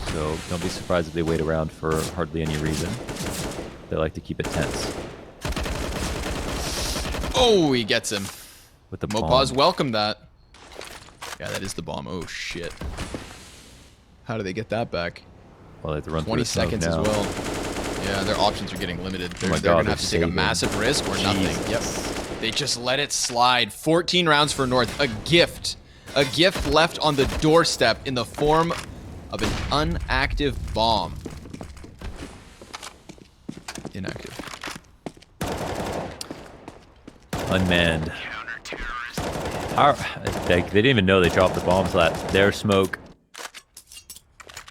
So don't be surprised if they wait around for hardly any reason. They like to keep it tense. Oh, he gets him. With the Mopaz bomb. welcomed that. Yeah, that is the bomb. Oh, shit. How do they get that back? Well, they have to run 20 through the smoke seconds now. as well. Yeah, their options are getting limited. They're, my they're God, going to have to take a saving. massive risk or nothing. Jesus. Yep. They just let it slide. 14 rounds for North. A gift. A gift left on the doorstep in the form of an unactive bomb. Inactive. Unmanned. They didn't even know they dropped the bomb until their smoke,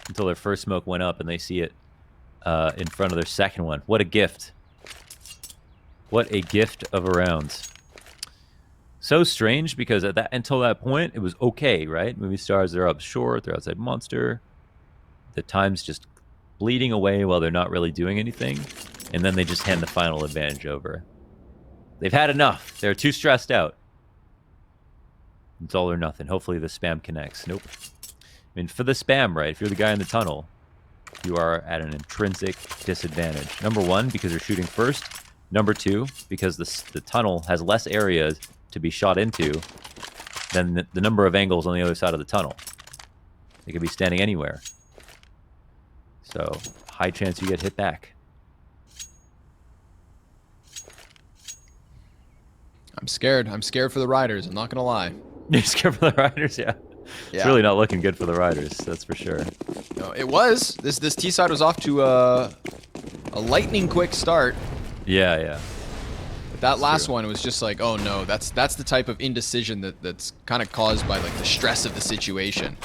until their first smoke went up and they see it in front of their second one. What a gift. What a gift of a round. So strange because until that point it was okay, right? Movie stars, they're up short, they're outside monster. The time's just bleeding away while they're not really doing anything, and then they just hand the final advantage over. They've had enough. They're too stressed out. It's all or nothing. Hopefully the spam connects. Nope. I mean, for the spam, right, if you're the guy in the tunnel, you are at an intrinsic disadvantage. Number one, because you're shooting first. Number two, because the tunnel has less areas to be shot into than the number of angles on the other side of the tunnel. They could be standing anywhere. So, high chance you get hit back. I'm scared. I'm scared for the riders. I'm not going to lie. You're scared for the riders, yeah. It's really not looking good for the riders, that's for sure. No, it was. This T side was off to a lightning quick start. Yeah, yeah. But that last one was just like, oh no, that's the type of indecision that's kind of caused by like the stress of the situation.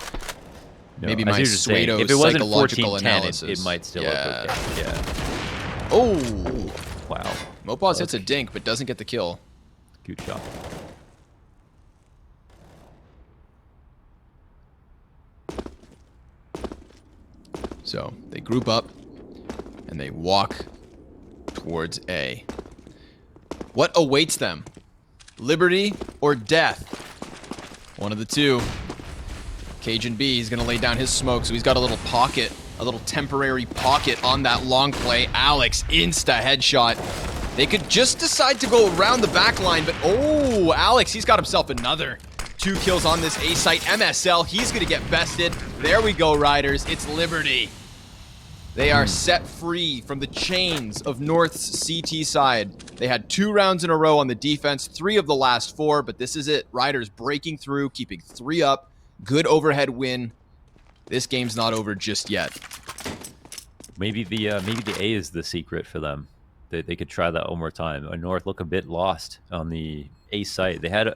No, Maybe I my see what you're saying. pseudo If it wasn't psychological 14-10, analysis. it might still look okay. Yeah. Oh, Wow. Mopaz hits a dink but doesn't get the kill. Good shot. So they group up and they walk towards A. What awaits them? Liberty or death? One of the two. Cajun B, he's going to lay down his smoke, so he's got a little pocket, a little temporary pocket on that long play. Alex, insta headshot. They could just decide to go around the back line, but oh, Alex, he's got himself another 2 kills on this A site. MSL, he's going to get bested. There we go, Riders. It's Liberty. They are set free from the chains of North's CT side. They had 2 rounds in a row on the defense, 3 of the last 4, but this is it. Riders breaking through, keeping 3 up. Good overhead win. This game's not over just yet. Maybe the A is the secret for them. They could try that one more time. North look a bit lost on the A site. They had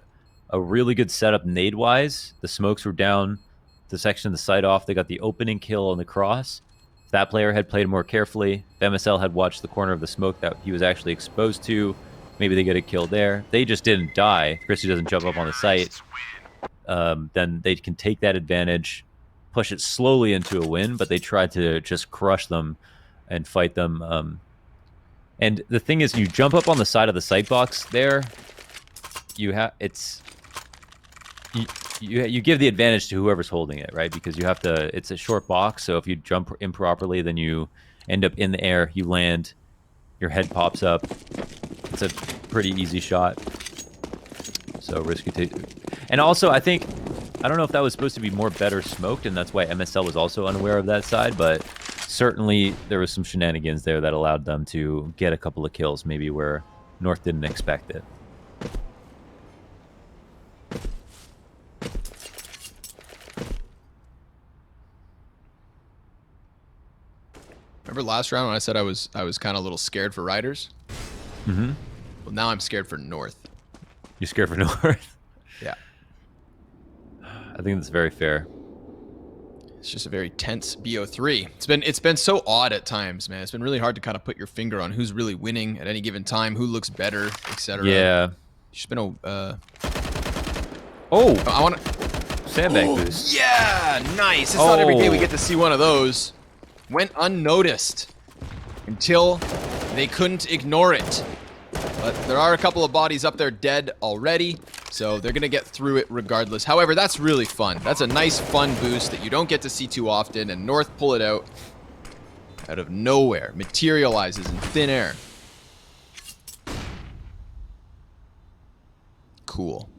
a really good setup nade-wise. The smokes were down the section of the site off. They got the opening kill on the cross. If that player had played more carefully, if MSL had watched the corner of the smoke that he was actually exposed to, maybe they get a kill there. They just didn't die. If Christy doesn't jump up on the site, then they can take that advantage, push it slowly into a win, but they tried to just crush them and fight them. And the thing is, you jump up on the side of the sight box there, you give the advantage to whoever's holding it, right? Because you have to, it's a short box, so if you jump improperly, then you end up in the air, you land, your head pops up. It's a pretty easy shot. So risky to... And also, I don't know if that was supposed to be more better smoked, and that's why MSL was also unaware of that side, but certainly there was some shenanigans there that allowed them to get a couple of kills, maybe where North didn't expect it. Remember last round when I said I was kind of a little scared for Riders? Mm-hmm. Well, now I'm scared for North. You're scared for North? Yeah. I think that's very fair. It's just a very tense BO3. It's been so odd at times, man. It's been really hard to kind of put your finger on who's really winning at any given time, who looks better, etc. Yeah. It's just been a Oh! I want to Sandbag boost. Yeah, nice. It's not every day we Oh. get to see one of those. Went unnoticed until they couldn't ignore it. But there are a couple of bodies up there dead already, so they're going to get through it regardless. However, that's really fun. That's a nice, fun boost that you don't get to see too often, and North pull it out of nowhere. Materializes in thin air. Cool.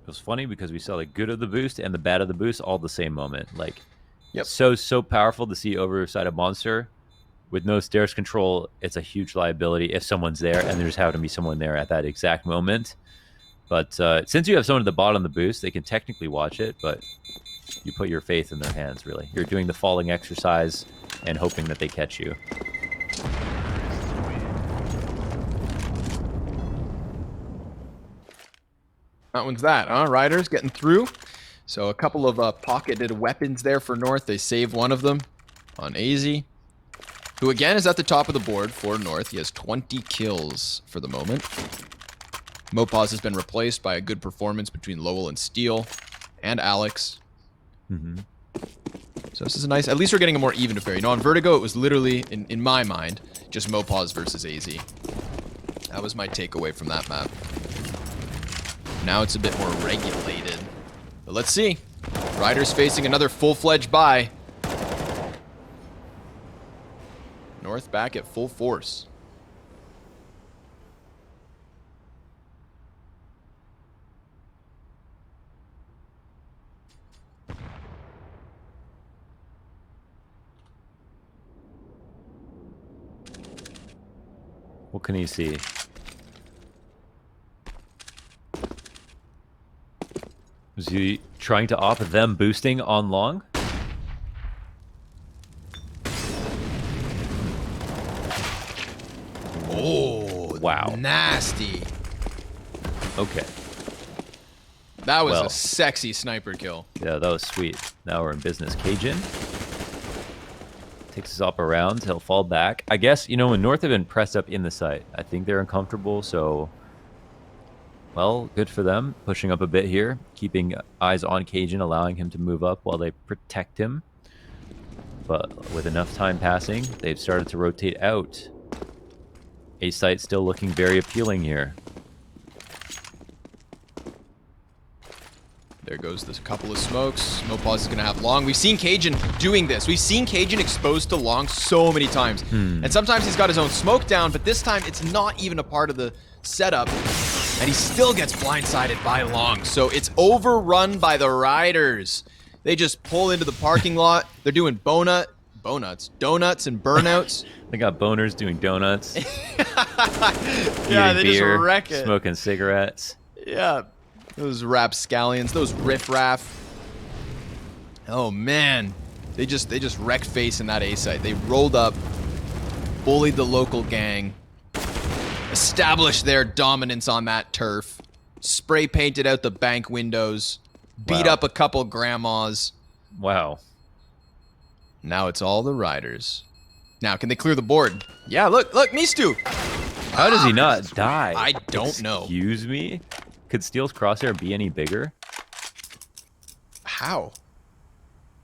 It was funny because we saw the good of the boost and the bad of the boost all the same moment. Like, Yep. so powerful to see overside a monster with no stairs control. It's a huge liability if someone's there, and there's happened to be someone there at that exact moment. But since you have someone at the bottom of the boost, they can technically watch it, but you put your faith in their hands, really. You're doing the falling exercise and hoping that they catch you. That one's that, huh? Riders getting through. So a couple of pocketed weapons there for North. They save one of them on AZ, who again is at the top of the board for North. He has 20 kills for the moment. Mopaz has been replaced by a good performance between Lowell and Steele and Alex. Mm-hmm. So this is a nice, at least we're getting a more even affair. You know, on Vertigo, it was literally, in my mind, just Mopaz versus AZ. That was my takeaway from that map. Now it's a bit more regulated. But let's see. Riders facing another full-fledged buy. North back at full force. What can he see? Is he trying to opt them boosting on long? Oh, wow. Nasty. Okay. That was Well. a sexy sniper kill. Yeah, that was sweet. Now we're in business. Cajun takes us up around. He'll fall back. I guess, you know, when North have been pressed up in the site, I think they're uncomfortable, so... Well, good for them. Pushing up a bit here. Keeping eyes on Cajun, allowing him to move up while they protect him. But with enough time passing, they've started to rotate out. A-site still looking very appealing here. There goes this couple of smokes. Mopaz is going to have long. We've seen Cajun doing this. We've seen Cajun exposed to long so many times. And sometimes he's got his own smoke down, but this time it's not even a part of the setup. And he still gets blindsided by long. So it's overrun by the Riders. They just pull into the parking lot. They're doing donuts and burnouts. They got boners doing donuts. Yeah, eating they beer, just wreck it. smoking cigarettes. Yeah. Those rapscallions, those riffraff. Oh man. They just wrecked face in that A site. They rolled up, bullied the local gang, established their dominance on that turf, spray painted out the bank windows, beat Wow. up a couple grandmas. Wow. Now it's all the Riders. Now, can they clear the board? Yeah, look, Mistu. How does he not die? I don't know. Excuse me? Could Steel's crosshair be any bigger? How?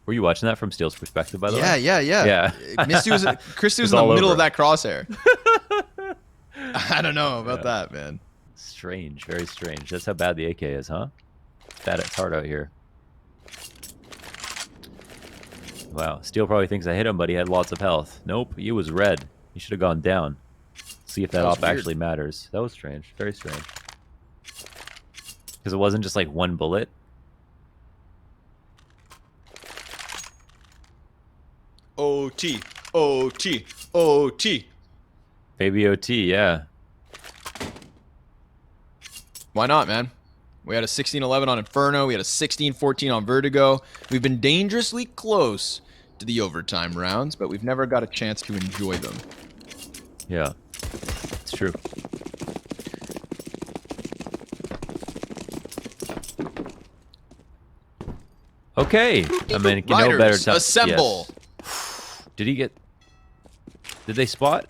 Were you watching that from Steel's perspective, by the Yeah, way? yeah. Yeah. Mistu was, Christy was It's in the all middle over. of that crosshair. I don't know about that, man. Strange, very strange. That's how bad the AK is, huh? It's bad, it's hard out here. Wow, Steel probably thinks I hit him, but he had lots of health. Nope, he was red. He should have gone down. See if that, That was op weird. actually matters. That was strange, very strange. Because it wasn't just like one bullet. OT, OT, OT. Baby OT, yeah. Why not, man? We had a 16-11 on Inferno. We had a 16-14 on Vertigo. We've been dangerously close to the overtime rounds, but we've never got a chance to enjoy them. Yeah, it's true. Okay. I mean, you know better. Riders, assemble. Yes. Did they spot?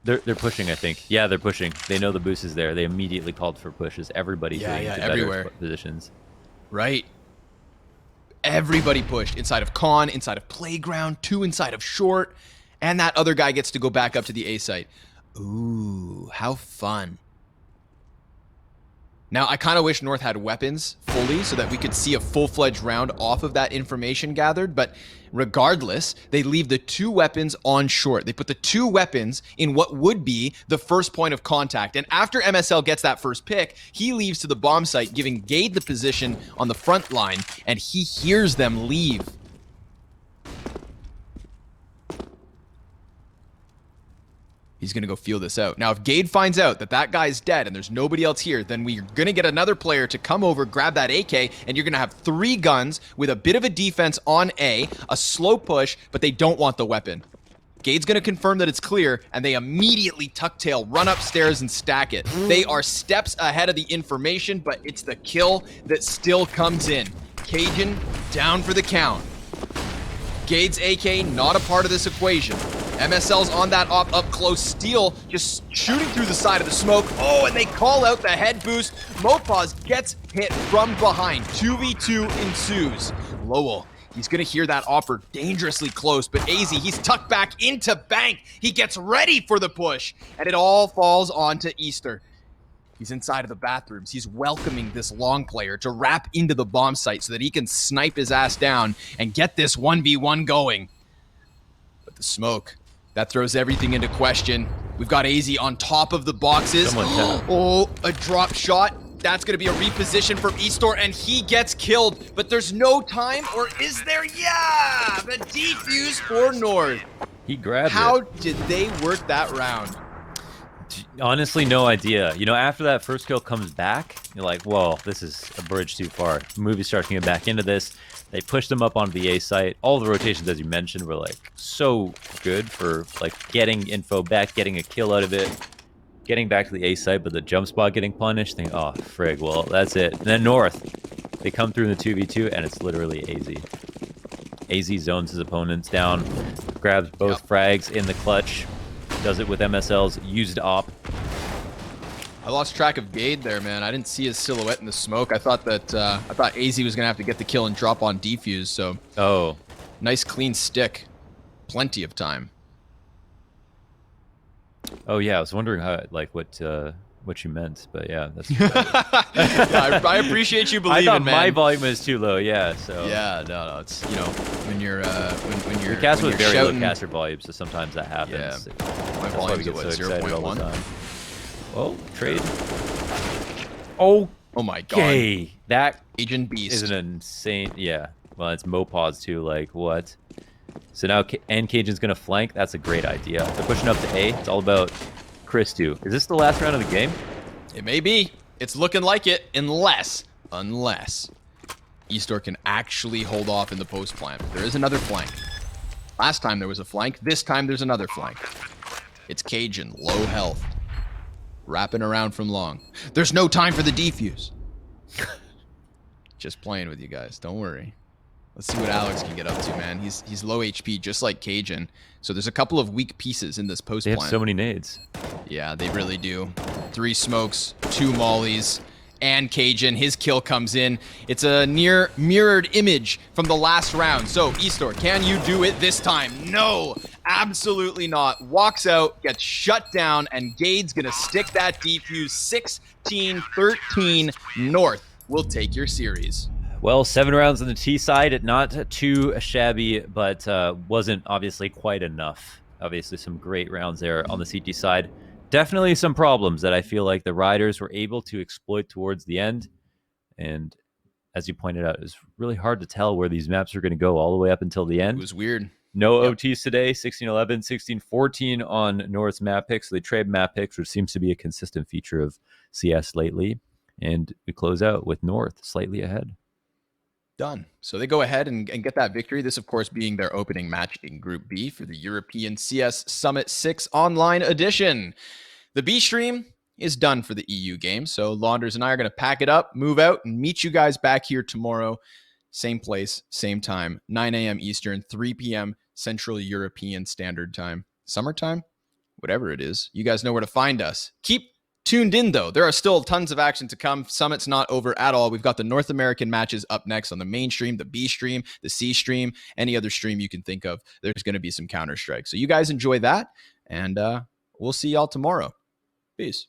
They're pushing, I think. Yeah, they're pushing. They know the boost is there. They immediately called for pushes. Everybody's getting into everywhere. better positions. Right. Everybody pushed inside of Con, inside of Playground, 2 inside of Short, and that other guy gets to go back up to the A site. Ooh, how fun. Now, I kind of wish North had weapons fully so that we could see a full-fledged round off of that information gathered, but regardless, they leave the 2 weapons on Short. They put the 2 weapons in what would be the first point of contact, and after MSL gets that first pick, he leaves to the bomb site, giving Gade the position on the front line, and he hears them leave. He's going to go feel this out. Now, if Gade finds out that that guy's dead and there's nobody else here, then we're going to get another player to come over, grab that AK, and you're going to have 3 guns with a bit of a defense on A, a slow push, but they don't want the weapon. Gade's going to confirm that it's clear, and they immediately tuck tail, run upstairs, and stack it. They are steps ahead of the information, but it's the kill that still comes in. Cajun down for the count. Gade's AK not a part of this equation. MSL's on that up close. Steel just shooting through the side of the smoke. Oh, and they call out the head boost. Mopaz gets hit from behind. 2v2 ensues. Lowell, he's going to hear that offer dangerously close, but AZ, he's tucked back into bank. He gets ready for the push, and it all falls onto Easter. He's inside of the bathrooms. He's welcoming this long player to wrap into the bomb site so that he can snipe his ass down and get this 1v1 going. But the smoke, that throws everything into question. We've got AZ on top of the boxes. Oh, a drop shot. That's going to be a reposition from Eastor, and he gets killed. But there's no time, or is there? Yeah! The defuse for North. He grabbed it. How did they work that round? Honestly, no idea. You know, after that first kill comes back, you're like, whoa, this is a bridge too far. Movistar can get back into this. They pushed them up onto the A site. All the rotations, as you mentioned, were like so good for like getting info back, getting a kill out of it, getting back to the A site, but the jump spot getting punished. Think, oh, frig, well, that's it. And then North, they come through in the 2v2, and it's literally AZ. AZ zones his opponents down, grabs both frags in the clutch, does it with MSL's used op. I lost track of Gade there, man. I didn't see his silhouette in the smoke. I thought AZ was gonna have to get the kill and drop on defuse. So, nice clean stick, plenty of time. Oh yeah, I was wondering how what you meant, but yeah, that's. Yeah, I appreciate you believing, I thought man. my volume is too low. Yeah, so. Yeah, no, it's when you're We cast with very shouting, low caster volume, so sometimes that happens. Yeah, my volume's at what, 0.1. Oh, trade. Oh my god. Okay, that Agent Beast is an insane. Yeah, well, it's Mopaz too. Like what? So now and Cajun's gonna flank. That's a great idea. They're pushing up to A. It's all about Chris too. Is this the last round of the game? It may be. It's looking like it, unless Eastor can actually hold off in the post plant. There is another flank. Last time there was a flank. This time there's another flank. It's Cajun, low health, wrapping around from long. There's no time for the defuse. Just playing with you guys. Don't worry. Let's see what Alex can get up to, man. He's low HP, just like Cajun. So there's a couple of weak pieces in this post They plant. have so many nades. Yeah, they really do. 3 smokes, 2 mollies, and Cajun. His kill comes in. It's a near mirrored image from the last round. So, Eastor, can you do it this time? No, absolutely not. Walks out, gets shut down, and Gade's going to stick that defuse. 16-13 North will take your series. Well, 7 rounds on the T side, not too shabby, but wasn't obviously quite enough. Obviously, some great rounds there on the CT side. Definitely some problems that I feel like the Riders were able to exploit towards the end. And as you pointed out, it was really hard to tell where these maps are going to go all the way up until the end. It was weird. No OTs today, 16-11, 16-14 on North's map picks. So they trade map picks, which seems to be a consistent feature of CS lately. And we close out with North slightly ahead. Done. So they go ahead and get that victory. This, of course, being their opening match in Group B for the European CS Summit 6 Online Edition. The B stream is done for the EU game. So Launders and I are going to pack it up, move out, and meet you guys back here tomorrow. Same place, same time, 9 a.m. Eastern, 3 p.m. Central European Standard Time. Summertime? Whatever it is. You guys know where to find us. Keep tuned in, though. There are still tons of action to come. Summit's not over at all. We've got the North American matches up next on the main stream, the B stream, the C stream, any other stream you can think of. There's going to be some Counter-Strike. So you guys enjoy that, and we'll see y'all tomorrow. Peace.